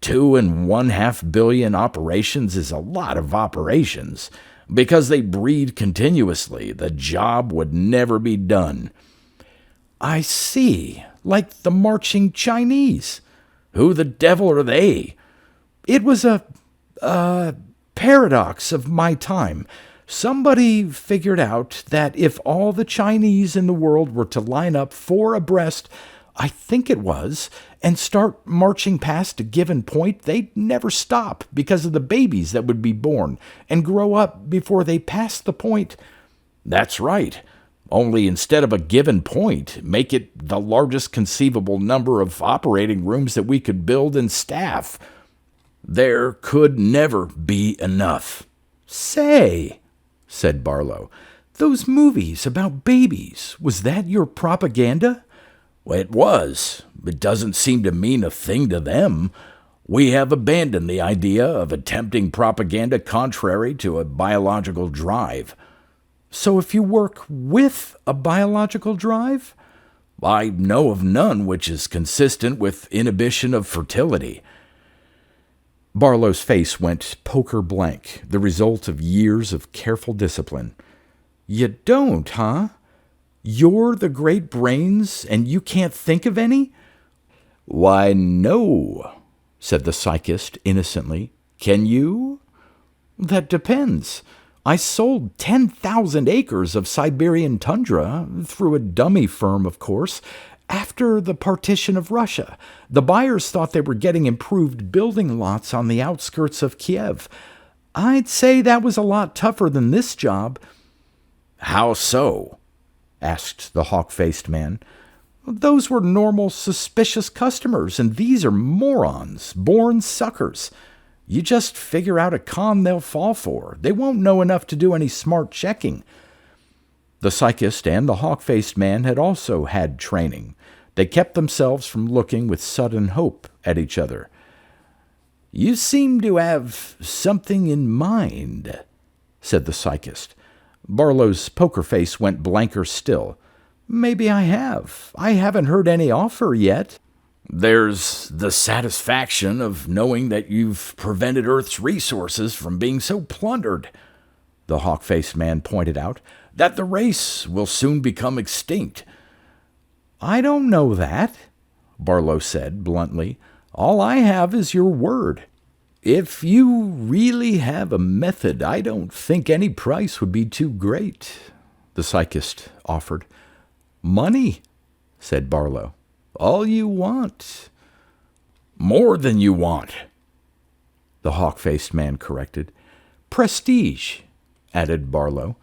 2.5 billion operations is a lot of operations. Because they breed continuously, the job would never be done." "I see. Like the marching Chinese." "Who the devil are they?" "It was a paradox of my time. Somebody figured out that if all the Chinese in the world were to line up 4 abreast, I think it was, and start marching past a given point, they'd never stop because of the babies that would be born and grow up before they passed the point. That's right. Only instead of a given point, make it the largest conceivable number of operating rooms that we could build and staff. There could never be enough.
Say, said Barlow, those movies about babies, was that your propaganda?
It was. It doesn't seem to mean a thing to them. We have abandoned the idea of attempting propaganda contrary to a biological drive.
So if you work with a biological drive?
I know of none which is consistent with inhibition of fertility.
Barlow's face went poker blank, the result of years of careful discipline. You don't, huh? You're the great brains, and you can't think of any?
Why, no, said the psychist innocently. Can you?
That depends. I sold 10,000 acres of Siberian tundra, through a dummy firm, of course, after the partition of Russia. The buyers thought they were getting improved building lots on the outskirts of Kiev. I'd say that was a lot tougher than this job.
How so? Asked the hawk-faced man.
Those were normal, suspicious customers, and these are morons, born suckers. You just figure out a con they'll fall for. They won't know enough to do any smart checking. The psychist and the hawk-faced man had also had training. They kept themselves from looking with sudden hope at each other.
You seem to have something in mind, said the psychist.
Barlow's poker face went blanker still. Maybe I have. I haven't heard any offer yet.
There's the satisfaction of knowing that you've prevented Earth's resources from being so plundered, the hawk-faced man pointed out, that the race will soon become extinct.
I don't know that, Barlow said bluntly. All I have is your word.
If you really have a method, I don't think any price would be too great, the psychist offered.
Money, said Barlow.
All you want. More than you want, the hawk-faced man corrected.
Prestige, added Barlow.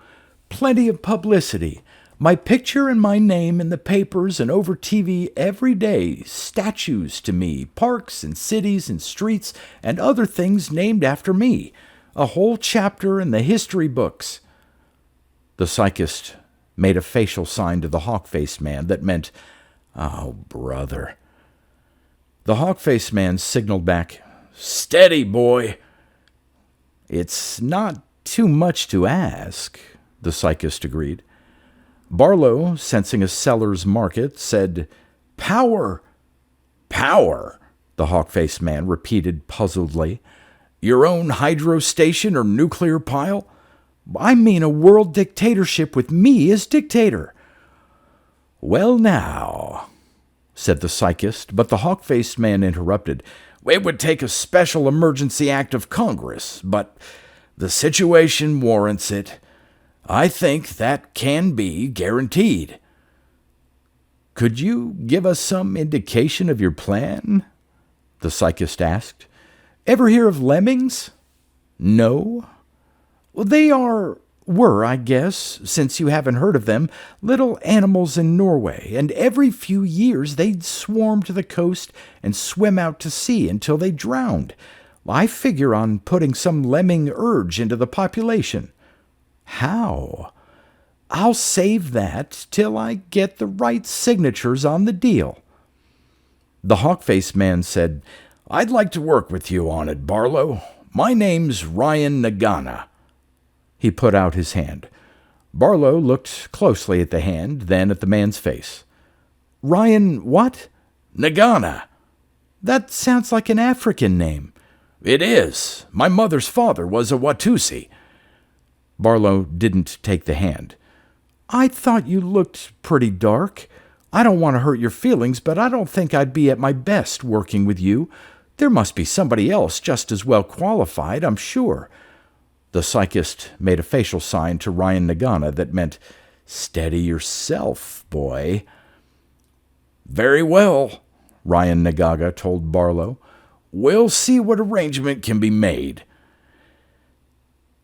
Plenty of publicity. My picture and my name in the papers and over TV every day. Statues to me, parks and cities and streets and other things named after me. A whole chapter in the history books.
The psychist made a facial sign to the hawk-faced man that meant, "Oh, brother."
The hawk-faced man signaled back,
"Steady, boy."
"It's not too much to ask," the psychist agreed. Barlow, sensing a seller's market, said, "Power."
"Power,"
the hawk-faced man repeated puzzledly.
"Your own hydro station or nuclear pile?"
"I mean a world dictatorship with me as dictator."
"Well, now," said the psychist, but the hawk-faced man interrupted. "It would take a special emergency act of Congress, but the situation warrants it. I think that can be guaranteed."
"Could you give us some indication of your plan?" the psychist asked. "Ever hear of lemmings?"
"No."
"Well, were, I guess, since you haven't heard of them, little animals in Norway, and every few years they'd swarm to the coast and swim out to sea until they drowned. I figure on putting some lemming urge into the population."
"How?"
"I'll save that till I get the right signatures on the deal."
The hawk-faced man said, "I'd like to work with you on it, Barlow. My name's Ryan Nagana."
He put out his hand. Barlow looked closely at the hand, then at the man's face. "Ryan what?"
"Nagana."
"That sounds like an African name."
"It is. My mother's father was a Watusi."
Barlow didn't take the hand. "I thought you looked pretty dark. I don't want to hurt your feelings, but I don't think I'd be at my best working with you. There must be somebody else just as well qualified, I'm sure." The psychist made a facial sign to Ryan Nagana that meant, "Steady yourself, boy."
"Very well," Ryan Nagaga told Barlow. "We'll see what arrangement can be made."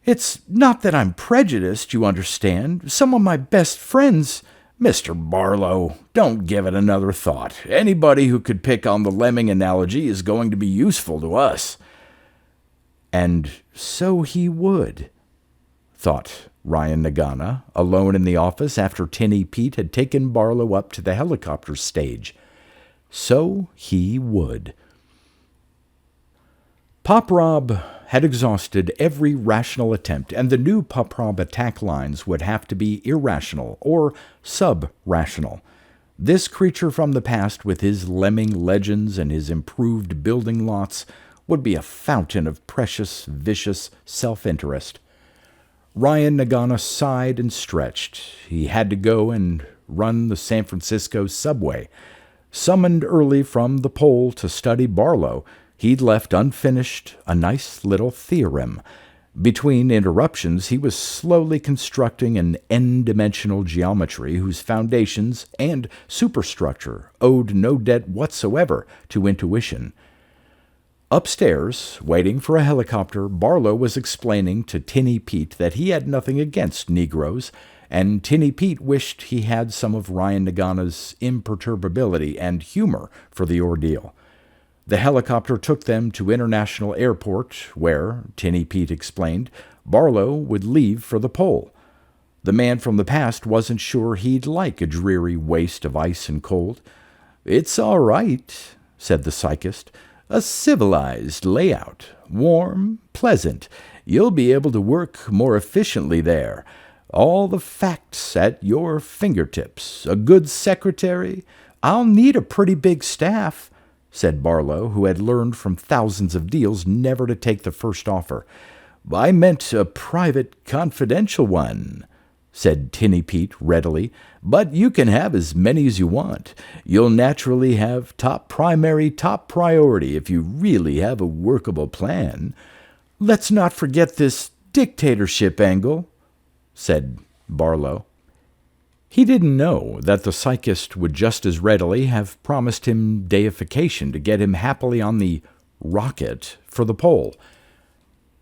It's not that I'm prejudiced, you understand. Some of my best friends—"
"Mr. Barlow, don't give it another thought. Anybody who could pick on the lemming analogy is going to be useful to us."
And so he would, thought Ryan Nagana, alone in the office after Tinny Pete had taken Barlow up to the helicopter stage. So he would. Pop Rob had exhausted every rational attempt, and the new Pop Rob attack lines would have to be irrational or sub-rational. This creature from the past, with his lemming legends and his improved building lots, would be a fountain of precious, vicious self-interest. Ryan Nagana sighed and stretched. He had to go and run the San Francisco subway. Summoned early from the pole to study Barlow, he'd left unfinished a nice little theorem. Between interruptions, he was slowly constructing an n-dimensional geometry whose foundations and superstructure owed no debt whatsoever to intuition. Upstairs, waiting for a helicopter, Barlow was explaining to Tinny Pete that he had nothing against Negroes, and Tinny Pete wished he had some of Ryan Nagana's imperturbability and humor for the ordeal. The helicopter took them to International Airport, where, Tinny Pete explained, Barlow would leave for the pole. The man from the past wasn't sure he'd like a dreary waste of ice and cold. "It's all right," said the psychist. "A civilized layout, warm, pleasant. You'll be able to work more efficiently there. All the facts at your fingertips. A good secretary. I'll need a pretty big staff," said Barlow, who had learned from thousands of deals never to take the first offer. "I meant a private, confidential one," said Tinny Pete readily. "But you can have as many as you want. You'll naturally have top priority if you really have a workable plan." "Let's not forget this dictatorship angle," said Barlow. He didn't know that the psychist would just as readily have promised him deification to get him happily on the rocket for the pole.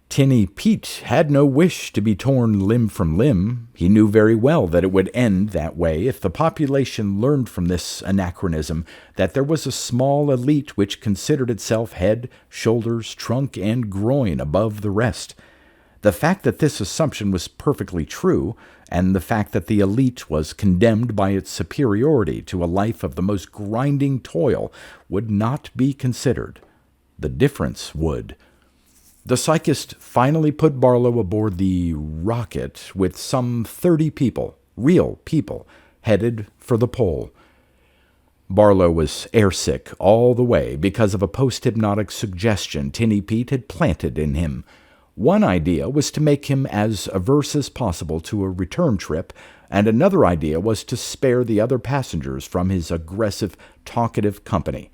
Tinny Pete had no wish to be torn limb from limb. He knew very well that it would end that way if the population learned from this anachronism that there was a small elite which considered itself head, shoulders, trunk, and groin above the rest. The fact that this assumption was perfectly true, and the fact that the elite was condemned by its superiority to a life of the most grinding toil, would not be considered. The difference would. The psychist finally put Barlow aboard the rocket with some 30 people, real people, headed for the pole. Barlow was airsick all the way because of a post-hypnotic suggestion Tinny Pete had planted in him. One idea was to make him as averse as possible to a return trip, and another idea was to spare the other passengers from his aggressive, talkative company.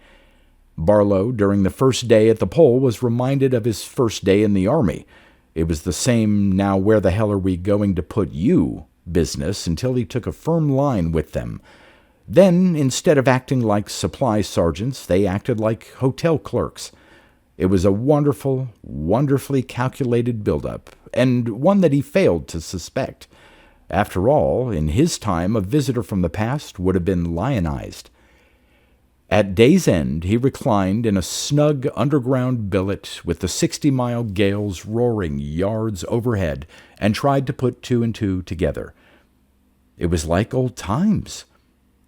Barlow, during the first day at the pole, was reminded of his first day in the Army. It was the same "now where the hell are we going to put you" business until he took a firm line with them. Then, instead of acting like supply sergeants, they acted like hotel clerks. It was a wonderful, wonderfully calculated build-up, and one that he failed to suspect. After all, in his time, a visitor from the past would have been lionized. At day's end, he reclined in a snug underground billet with the 60-mile gales roaring yards overhead and tried to put two and two together. It was like old times,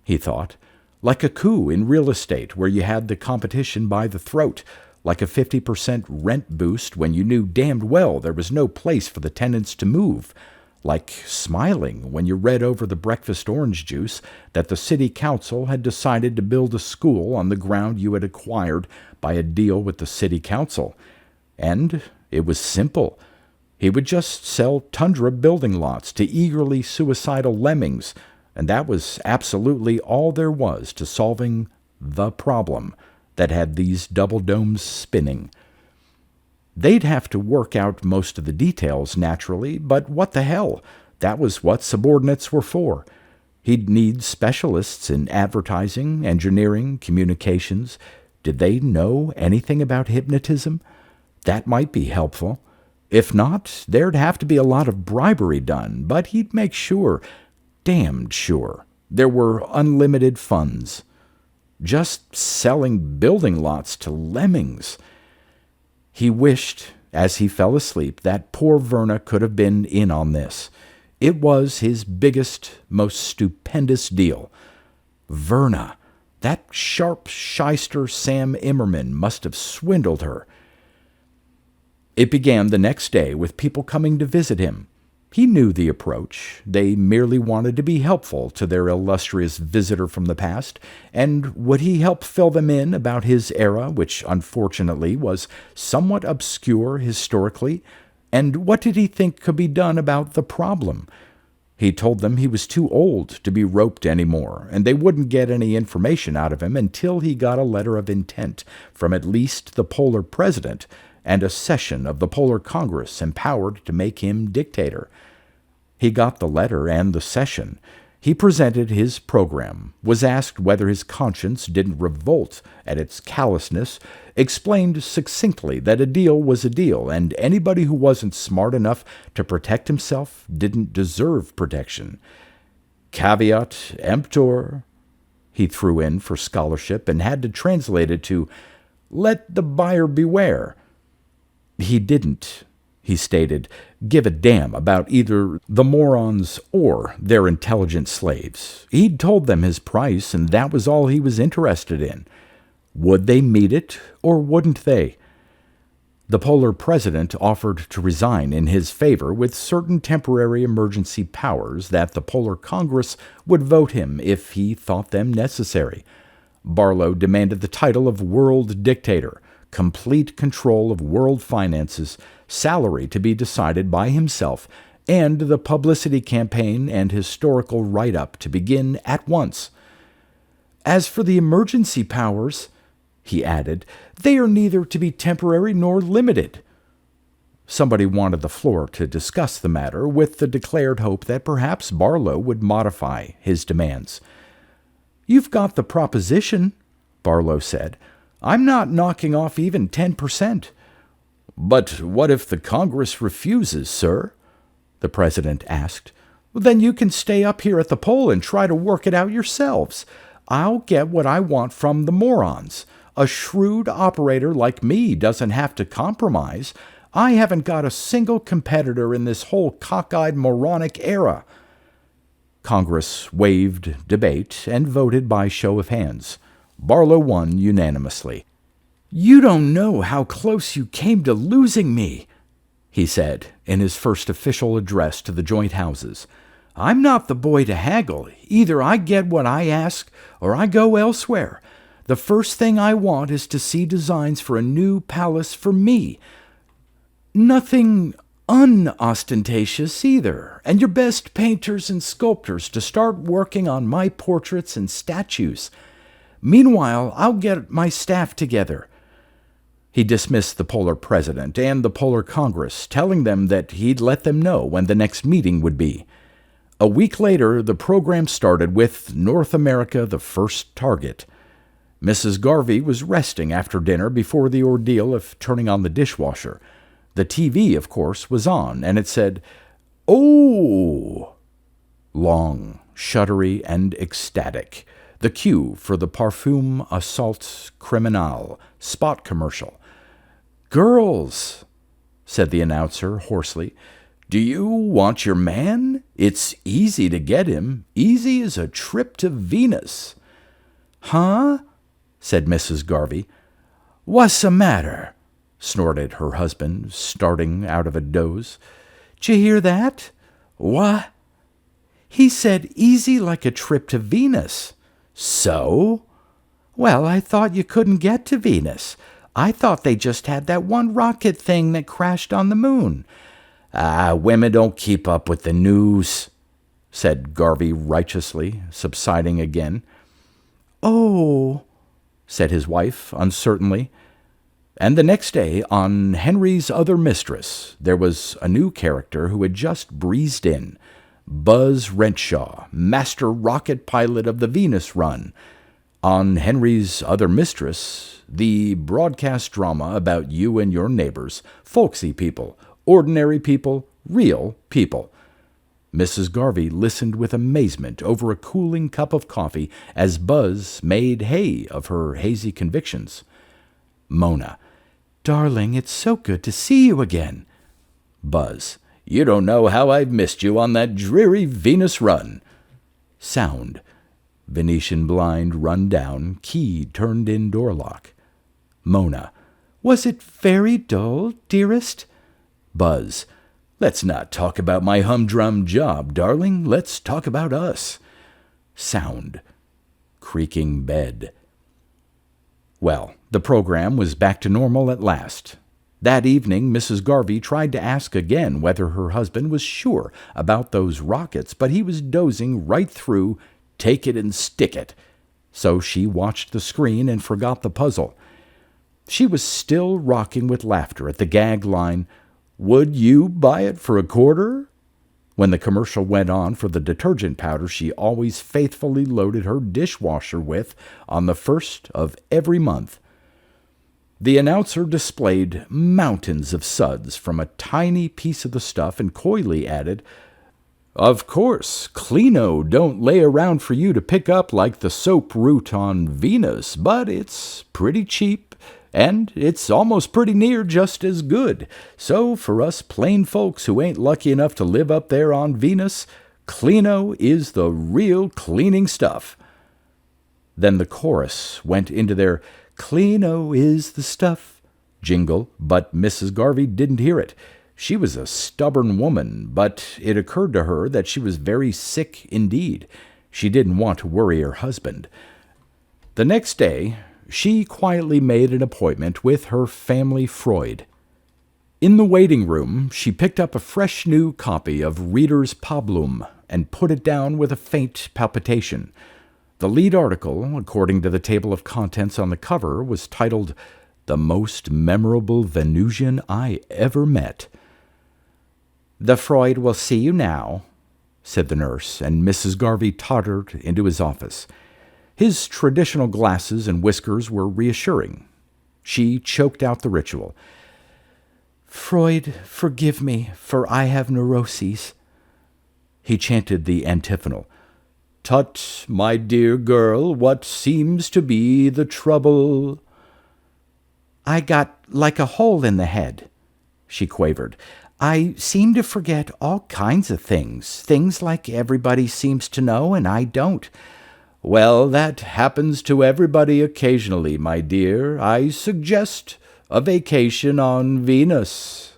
he thought, like a coup in real estate where you had the competition by the throat, like a 50% rent boost when you knew damned well there was no place for the tenants to move, like smiling when you read over the breakfast orange juice that the city council had decided to build a school on the ground you had acquired by a deal with the city council. And it was simple. He would just sell tundra building lots to eagerly suicidal lemmings, and that was absolutely all there was to solving the problem that had these double domes spinning. They'd have to work out most of the details, naturally, but what the hell? That was what subordinates were for. He'd need specialists in advertising, engineering, communications. Did they know anything about hypnotism? That might be helpful.
If not, there'd have to be a lot of bribery done, but he'd make sure, damned sure, there were unlimited funds. Just selling building lots to lemmings. He wished, as he fell asleep, that poor Verna could have been in on this. It was his biggest, most stupendous deal. Verna, that sharp shyster Sam Immerman must have swindled her. It began the next day with people coming to visit him. He knew the approach. They merely wanted to be helpful to their illustrious visitor from the past, and would he help fill them in about his era, which unfortunately was somewhat obscure historically, and what did he think could be done about the problem? He told them he was too old to be roped anymore, and they wouldn't get any information out of him until he got a letter of intent from at least the Polar president, and a session of the Polar Congress empowered to make him dictator. He got the letter and the session. He presented his program, was asked whether his conscience didn't revolt at its callousness, explained succinctly that a deal was a deal, and anybody who wasn't smart enough to protect himself didn't deserve protection. Caveat emptor, he threw in for scholarship and had to translate it to, let the buyer beware. He didn't, he stated, give a damn about either the morons or their intelligent slaves. He'd told them his price, and that was all he was interested in. Would they meet it, or wouldn't they? The Polar president offered to resign in his favor with certain temporary emergency powers that the Polar Congress would vote him if he thought them necessary. Barlow demanded the title of world dictator, complete control of world finances, salary to be decided by himself, and the publicity campaign and historical write-up to begin at once. As for the emergency powers, he added, they are neither to be temporary nor limited. Somebody wanted the floor to discuss the matter, with the declared hope that perhaps Barlow would modify his demands. You've got the proposition, Barlow said. I'm not knocking off even 10%. But what if the Congress refuses, sir? The president asked. Then you can stay up here at the pole and try to work it out yourselves. I'll get what I want from the morons. A shrewd operator like me doesn't have to compromise. I haven't got a single competitor in this whole cockeyed moronic era. Congress waived debate and voted by show of hands. Barlow won unanimously. You don't know how close you came to losing me, he said in his first official address to the joint houses. I'm not the boy to haggle. Either I get what I ask or I go elsewhere. The first thing I want is to see designs for a new palace for me. Nothing unostentatious either, and your best painters and sculptors to start working on my portraits and statues. Meanwhile, I'll get my staff together. He dismissed the Polar president and the Polar Congress, telling them that he'd let them know when the next meeting would be. A week later, the program started with North America the first target. Mrs. Garvey was resting after dinner before the ordeal of turning on the dishwasher. The TV, of course, was on, and it said, "Oh!" Long, shuddery, and ecstatic. The cue for the Parfum Assault Criminal spot commercial. "Girls," said the announcer hoarsely, "do you want your man? It's easy to get him. Easy as a trip to Venus." "Huh?" said Mrs. Garvey. "What's the matter?" snorted her husband, starting out of a doze. "D'you hear that?" "What?" "He said easy like a trip to Venus." "So?" "Well, I thought you couldn't get to Venus. I thought they just had that one rocket thing that crashed on the moon." Women don't keep up with the news," said Garvey righteously, subsiding again. "Oh," said his wife uncertainly. And the next day, on Henry's Other Mistress, there was a new character who had just breezed in. Buzz Renshaw, master rocket pilot of the Venus run. On Henry's Other Mistress, the broadcast drama about you and your neighbors, folksy people, Ordinary people, real people. Mrs. Garvey listened with amazement over a cooling cup of coffee as Buzz made hay of her hazy convictions. Mona. Darling, it's so good to see you again. Buzz. You don't know how I've missed you on that dreary Venus run. Sound. Venetian blind run down, key turned in door lock. Mona. Was it very dull, dearest? Buzz. Let's not talk about my humdrum job, darling. Let's talk about us. Sound. Creaking bed. Well, the program was back to normal at last. That evening, Mrs. Garvey tried to ask again whether her husband was sure about those rockets, but he was dozing right through take it and stick it. So she watched the screen and forgot the puzzle. She was still rocking with laughter at the gag line, "Would you buy it for $0.25?" When the commercial went on for the detergent powder she always faithfully loaded her dishwasher with on the 1st of every month. The announcer displayed mountains of suds from a tiny piece of the stuff and coyly added, "Of course, Clino don't lay around for you to pick up like the soap route on Venus, but it's pretty cheap, and it's almost pretty near just as good. So for us plain folks who ain't lucky enough to live up there on Venus, Clino is the real cleaning stuff." Then the chorus went into their "Clino is the stuff" jingle, but Mrs. Garvey didn't hear it. She was a stubborn woman, but it occurred to her that she was very sick indeed. She didn't want to worry her husband. The next day, she quietly made an appointment with her family Freud. In the waiting room, she picked up a fresh new copy of Reader's Pablum and put it down with a faint palpitation. The lead article, according to the table of contents on the cover, was titled, "The Most Memorable Venusian I Ever Met." "The Freud will see you now," said the nurse, and Mrs. Garvey tottered into his office. His traditional glasses and whiskers were reassuring. She choked out the ritual. "Freud, forgive me, for I have neuroses." He chanted the antiphonal. "Tut, my dear girl, what seems to be the trouble?" "I got like a hole in the head," she quavered. "I seem to forget all kinds of things like everybody seems to know and I don't." "Well, that happens to everybody occasionally, my dear. I suggest a vacation on Venus."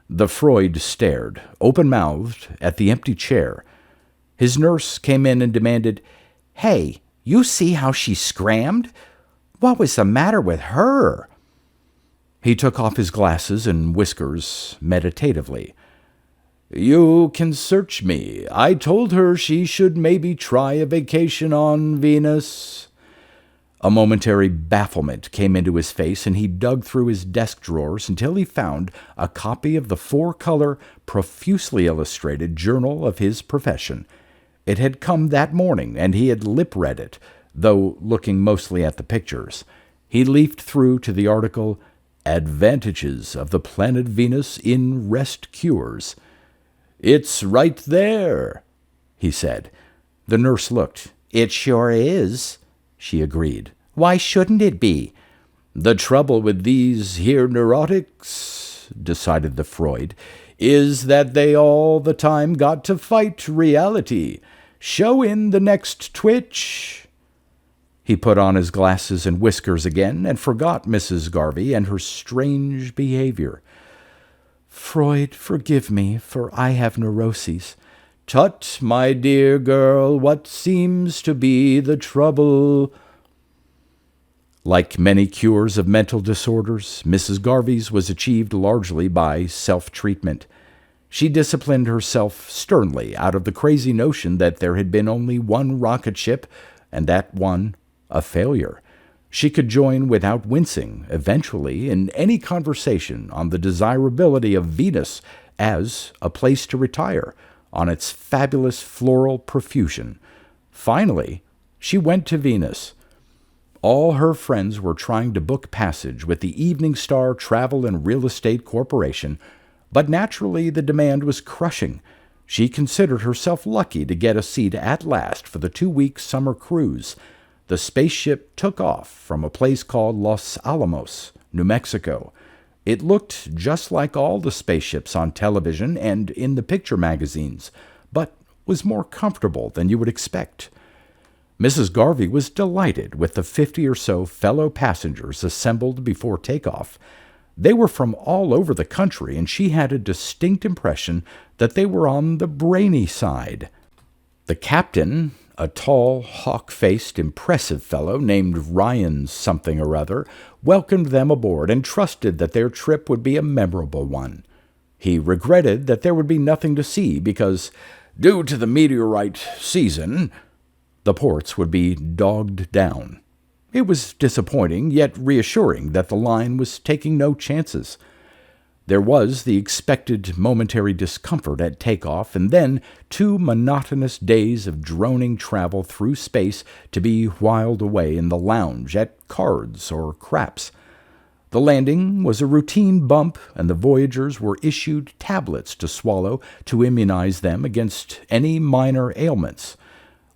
The Freud stared, open-mouthed, at the empty chair. His nurse came in and demanded, "Hey, you see how she scrammed? What was the matter with her?" He took off his glasses and whiskers meditatively. "You can search me. I told her she should maybe try a vacation on Venus." A momentary bafflement came into his face, and he dug through his desk drawers until he found a copy of the four-color, profusely illustrated journal of his profession. It had come that morning, and he had lip-read it, though looking mostly at the pictures. He leafed through to the article, "Advantages of the planet Venus in Rest Cures." "It's right there," he said. The nurse looked. "It sure is," she agreed. "Why shouldn't it be?" "The trouble with these here neurotics," decided the Freud, "is that they all the time got to fight reality. Show in the next twitch." He put on his glasses and whiskers again and forgot Mrs. Garvey and her strange behavior. "Freud, forgive me, for I have neuroses." "Tut, my dear girl, what seems to be the trouble?" Like many cures of mental disorders, Mrs. Garvey's was achieved largely by self-treatment. She disciplined herself sternly out of the crazy notion that there had been only one rocket ship, and that one a failure. She could join without wincing, eventually, in any conversation on the desirability of Venus as a place to retire, on its fabulous floral profusion. Finally, she went to Venus. All her friends were trying to book passage with the Evening Star Travel and Real Estate Corporation, But naturally the demand was crushing. She considered herself lucky to get a seat at last for the 2-week summer cruise. The spaceship took off from a place called Los Alamos, New Mexico. It looked just like all the spaceships on television and in the picture magazines, but was more comfortable than you would expect. Mrs. Garvey was delighted with the 50 or so fellow passengers assembled before takeoff. They were from all over the country, and she had a distinct impression that they were on the brainy side. The captain, a tall, hawk-faced, impressive fellow named Ryan something or other, welcomed them aboard and trusted that their trip would be a memorable one. He regretted that there would be nothing to see because, due to the meteorite season, the ports would be dogged down. It was disappointing, yet reassuring that the line was taking no chances. There was the expected momentary discomfort at takeoff, and then 2 monotonous days of droning travel through space to be whiled away in the lounge at cards or craps. The landing was a routine bump, and the voyagers were issued tablets to swallow to immunize them against any minor ailments.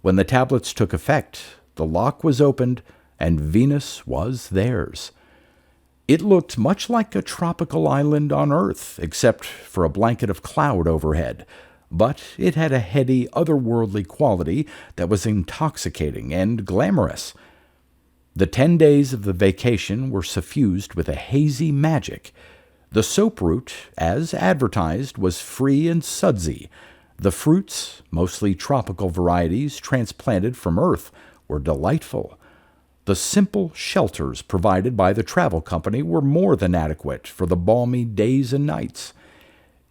When the tablets took effect, the lock was opened, and Venus was theirs. It looked much like a tropical island on Earth, except for a blanket of cloud overhead, but it had a heady, otherworldly quality that was intoxicating and glamorous. The 10 days of the vacation were suffused with a hazy magic. The soap route, as advertised, was free and sudsy. The fruits, mostly tropical varieties transplanted from Earth, were delightful. The simple shelters provided by the travel company were more than adequate for the balmy days and nights.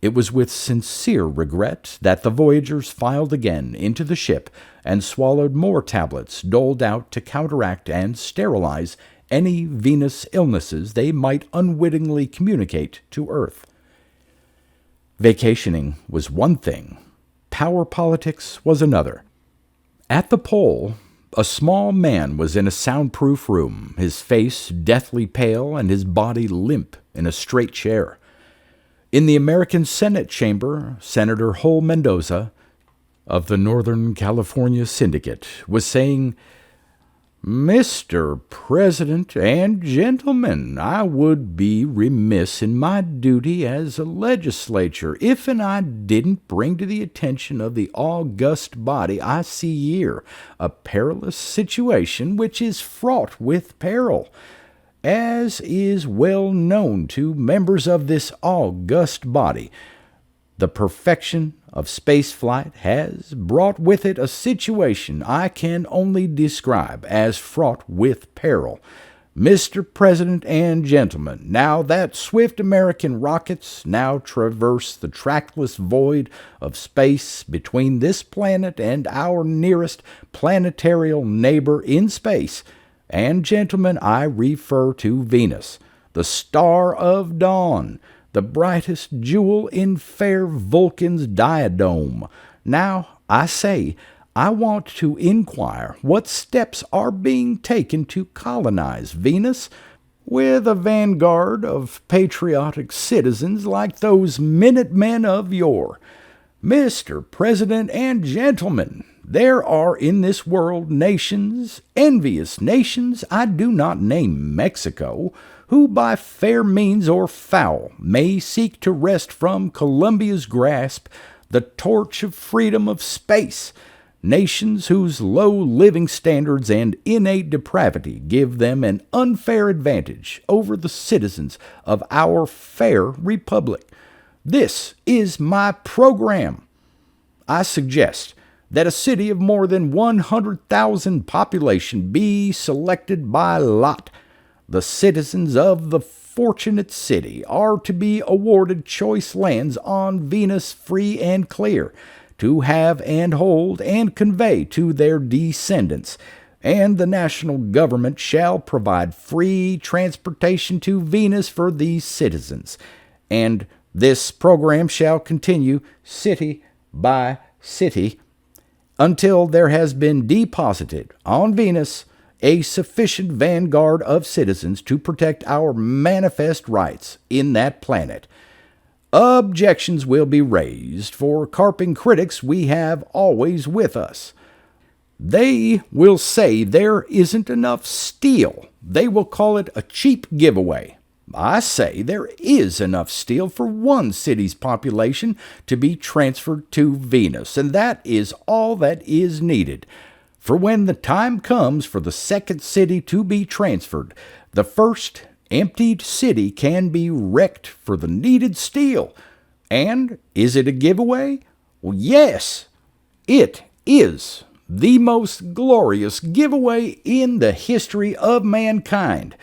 It was with sincere regret that the voyagers filed again into the ship and swallowed more tablets doled out to counteract and sterilize any Venus illnesses they might unwittingly communicate to Earth. Vacationing was one thing. Power politics was another. At the pole, a small man was in a soundproof room, his face deathly pale and his body limp in a straight chair. In the American Senate chamber, Senator Hull Mendoza, of the Northern California Syndicate, was saying, "Mr. President and gentlemen, I would be remiss in my duty as a legislature if I didn't bring to the attention of the august body I see here a perilous situation which is fraught with peril. As is well known to members of this august body, the perfection of spaceflight has brought with it a situation I can only describe as fraught with peril. Mr. President and gentlemen, now that swift American rockets now traverse the trackless void of space between this planet and our nearest planetarial neighbor in space, and gentlemen, I refer to Venus, the star of dawn, the brightest jewel in fair Vulcan's diadem. Now, I say, I want to inquire what steps are being taken to colonize Venus with a vanguard of patriotic citizens like those Minutemen of yore. Mr. President and gentlemen, there are in this world nations, envious nations, I do not name Mexico, who by fair means or foul may seek to wrest from Columbia's grasp the torch of freedom of space, nations whose low living standards and innate depravity give them an unfair advantage over the citizens of our fair republic. This is my program. I suggest that a city of more than 100,000 population be selected by lot. The citizens of the fortunate city are to be awarded choice lands on Venus free and clear, to have and hold and convey to their descendants, and the national government shall provide free transportation to Venus for these citizens, and this program shall continue city by city until there has been deposited on Venus a sufficient vanguard of citizens to protect our manifest rights in that planet. Objections will be raised, for carping critics we have always with us. They will say there isn't enough steel. They will call it a cheap giveaway. I say there is enough steel for one city's population to be transferred to Venus, and that is all that is needed. For when the time comes for the second city to be transferred, the first emptied city can be wrecked for the needed steel. And is it a giveaway? Well, yes, it is the most glorious giveaway in the history of mankind.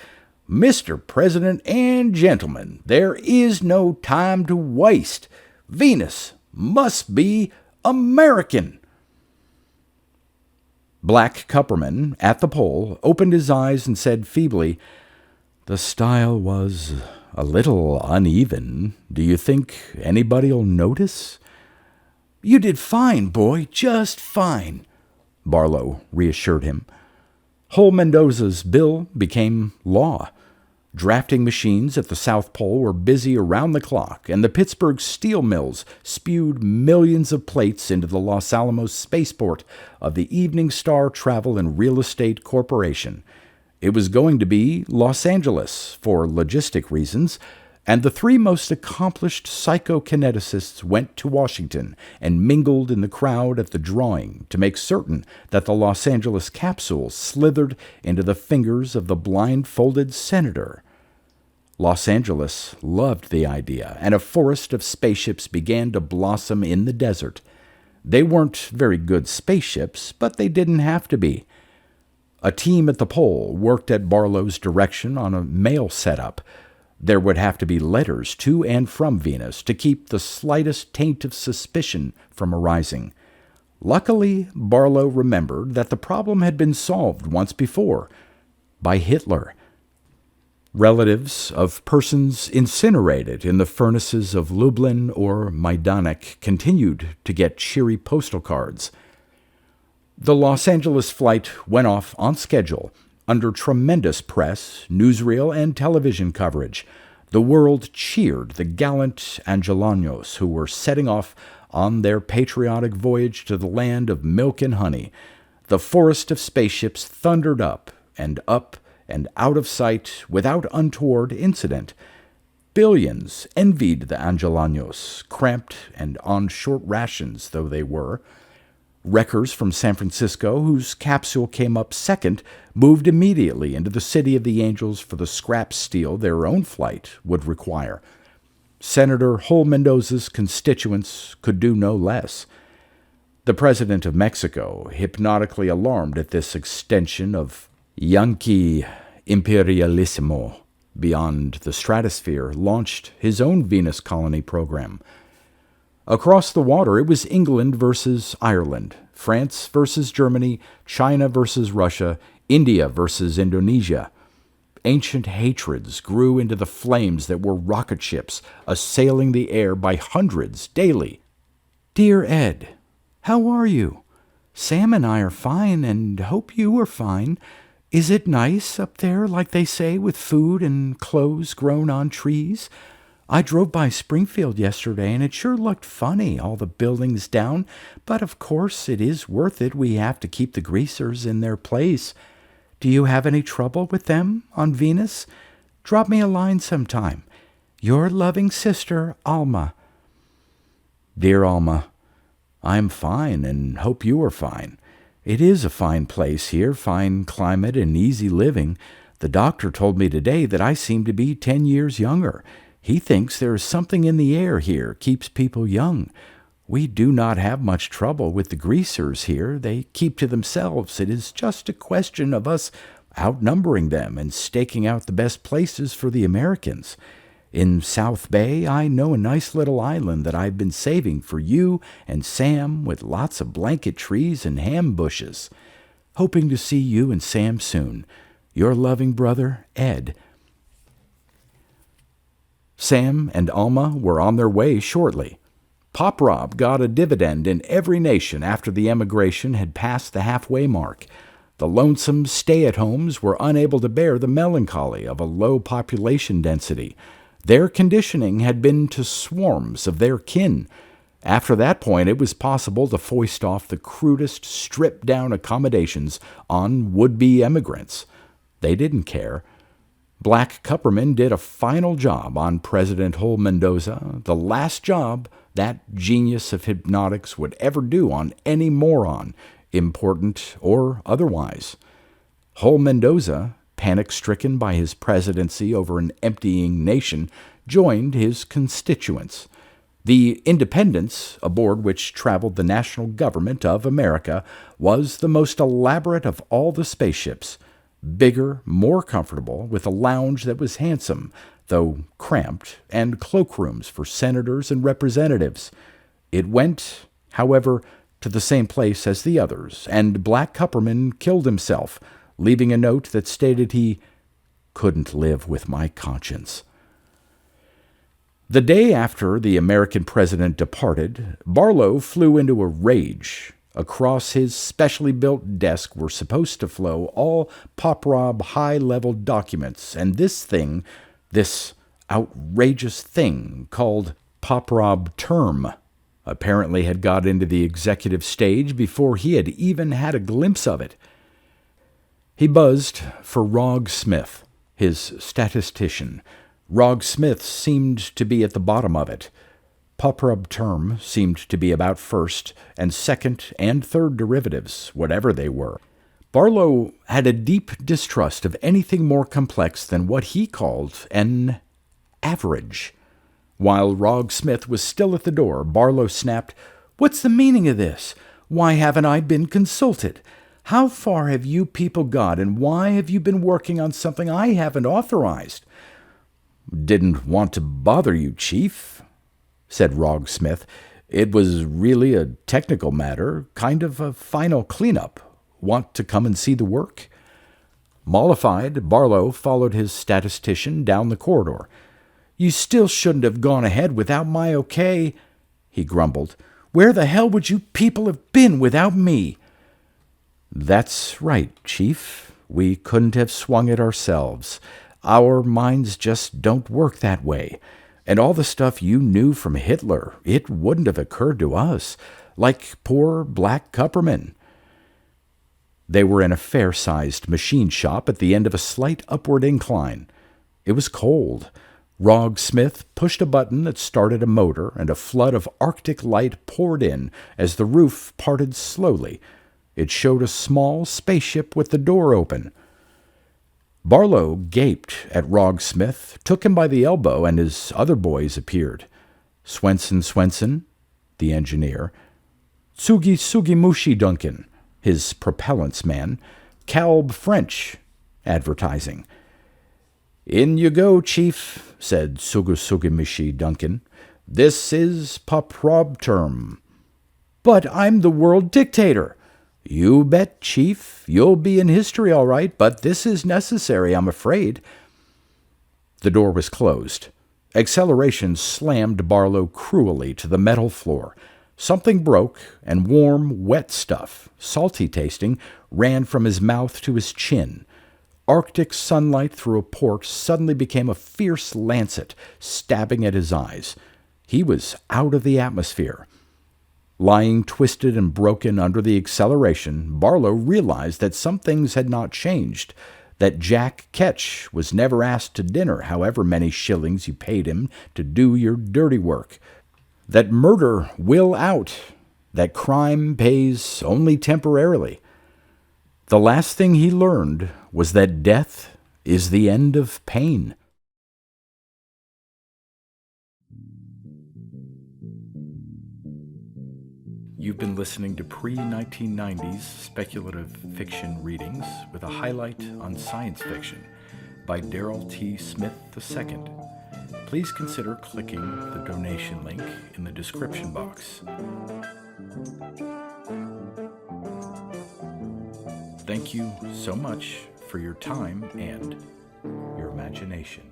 Mr. President and gentlemen, there is no time to waste. Venus must be American. Black Cupperman, at the pole, opened his eyes and said feebly, "The style was a little uneven. Do you think anybody'll notice?" "You did fine, boy, just fine," Barlow reassured him. Hull Mendoza's bill became law. Drafting machines at the South Pole were busy around the clock, and the Pittsburgh steel mills spewed millions of plates into the Los Alamos spaceport of the Evening Star Travel and Real Estate Corporation. It was going to be Los Angeles for logistic reasons, and the three most accomplished psychokineticists went to Washington and mingled in the crowd at the drawing to make certain that the Los Angeles capsule slithered into the fingers of the blindfolded senator. Los Angeles loved the idea, and a forest of spaceships began to blossom in the desert. They weren't very good spaceships, but they didn't have to be. A team at the pole worked at Barlow's direction on a mail setup. There would have to be letters to and from Venus to keep the slightest taint of suspicion from arising. Luckily, Barlow remembered that the problem had been solved once before by Hitler. Relatives of persons incinerated in the furnaces of Lublin or Majdanek continued to get cheery postal cards. The Los Angeles flight went off on schedule, under tremendous press, newsreel, and television coverage. The world cheered the gallant Angelanos who were setting off on their patriotic voyage to the land of milk and honey. The forest of spaceships thundered up and out of sight without untoward incident. Billions envied the Angelanos, cramped and on short rations though they were. Wreckers from San Francisco, whose capsule came up second, moved immediately into the City of the Angels for the scrap steel their own flight would require. Senator Hull Mendoza's constituents could do no less. The president of Mexico, hypnotically alarmed at this extension of Yankee imperialismo beyond the stratosphere, launched his own Venus colony program. Across the water, it was England versus Ireland, France versus Germany, China versus Russia, India versus Indonesia. Ancient hatreds grew into the flames that were rocket ships, assailing the air by hundreds daily. "Dear Ed, how are you? Sam and I are fine, and hope you are fine. Is it nice up there, like they say, with food and clothes grown on trees? I drove by Springfield yesterday, and it sure looked funny, all the buildings down, but of course it is worth it. We have to keep the greasers in their place. Do you have any trouble with them on Venus? Drop me a line sometime. Your loving sister, Alma." "Dear Alma, I am fine, and hope you are fine. It is a fine place here, fine climate and easy living. The doctor told me today that I seem to be 10 years younger. He thinks there is something in the air here, keeps people young. We do not have much trouble with the greasers here. They keep to themselves. It is just a question of us outnumbering them and staking out the best places for the Americans. In South Bay, I know a nice little island that I've been saving for you and Sam, with lots of blanket trees and ham bushes. Hoping to see you and Sam soon. Your loving brother, Ed." Sam and Alma were on their way shortly. Pop Rob got a dividend in every nation after the emigration had passed the halfway mark. The lonesome stay-at-homes were unable to bear the melancholy of a low population density. Their conditioning had been to swarms of their kin. After that point, it was possible to foist off the crudest, stripped-down accommodations on would-be emigrants. They didn't care. Black Kupperman did a final job on President Hull Mendoza, the last job that genius of hypnotics would ever do on any moron, important or otherwise. Hull Mendoza, panic-stricken by his presidency over an emptying nation, joined his constituents. The Independence, aboard which traveled the national government of America, was the most elaborate of all the spaceships. Bigger, more comfortable, with a lounge that was handsome, though cramped, and cloakrooms for senators and representatives. It went, however, to the same place as the others, and Black Kupperman killed himself, leaving a note that stated he couldn't live with my conscience. The day after the American president departed, Barlow flew into a rage. Across his specially built desk were supposed to flow all Pop Rob high-level documents, and this outrageous thing called Pop Rob term, apparently had got into the executive stage before he had even had a glimpse of it. He buzzed for Rog Smith, his statistician. Rog Smith seemed to be at the bottom of it. Poprub term seemed to be about first and second and third derivatives, whatever they were. Barlow had a deep distrust of anything more complex than what he called an average. While Rog Smith was still at the door, Barlow snapped, "What's the meaning of this? Why haven't I been consulted? How far have you people got, and why have you been working on something I haven't authorized?" "Didn't want to bother you, Chief," said Rog Smith. "It was really a technical matter, kind of a final cleanup. Want to come and see the work?" Mollified, Barlow followed his statistician down the corridor. "You still shouldn't have gone ahead without my okay," he grumbled. "Where the hell would you people have been without me?" "That's right, Chief. We couldn't have swung it ourselves. Our minds just don't work that way. And all the stuff you knew from Hitler, it wouldn't have occurred to us. Like poor Black Kupperman." They were in a fair-sized machine shop at the end of a slight upward incline. It was cold. Rog Smith pushed a button that started a motor, and a flood of Arctic light poured in as the roof parted slowly. It showed a small spaceship with the door open. Barlow gaped at Rog Smith, took him by the elbow, and his other boys appeared. Swenson, the engineer, Sugimushi Duncan, his propellants man, Calb French, advertising. "In you go, Chief," said Sugimushi Duncan. "This is Poprob term." "But I'm the world dictator." "You bet, Chief. You'll be in history all right, but this is necessary, I'm afraid." The door was closed. Acceleration slammed Barlow cruelly to the metal floor. Something broke, and warm, wet stuff, salty tasting, ran from his mouth to his chin. Arctic sunlight through a port suddenly became a fierce lancet, stabbing at his eyes. He was out of the atmosphere. Lying twisted and broken under the acceleration, Barlow realized that some things had not changed, that Jack Ketch was never asked to dinner however many shillings you paid him to do your dirty work, that murder will out, that crime pays only temporarily. The last thing he learned was that death is the end of pain. You've been listening to pre-1990s speculative fiction readings with a highlight on science fiction by Darrell T. Smith II. Please consider clicking the donation link in the description box. Thank you so much for your time and your imagination.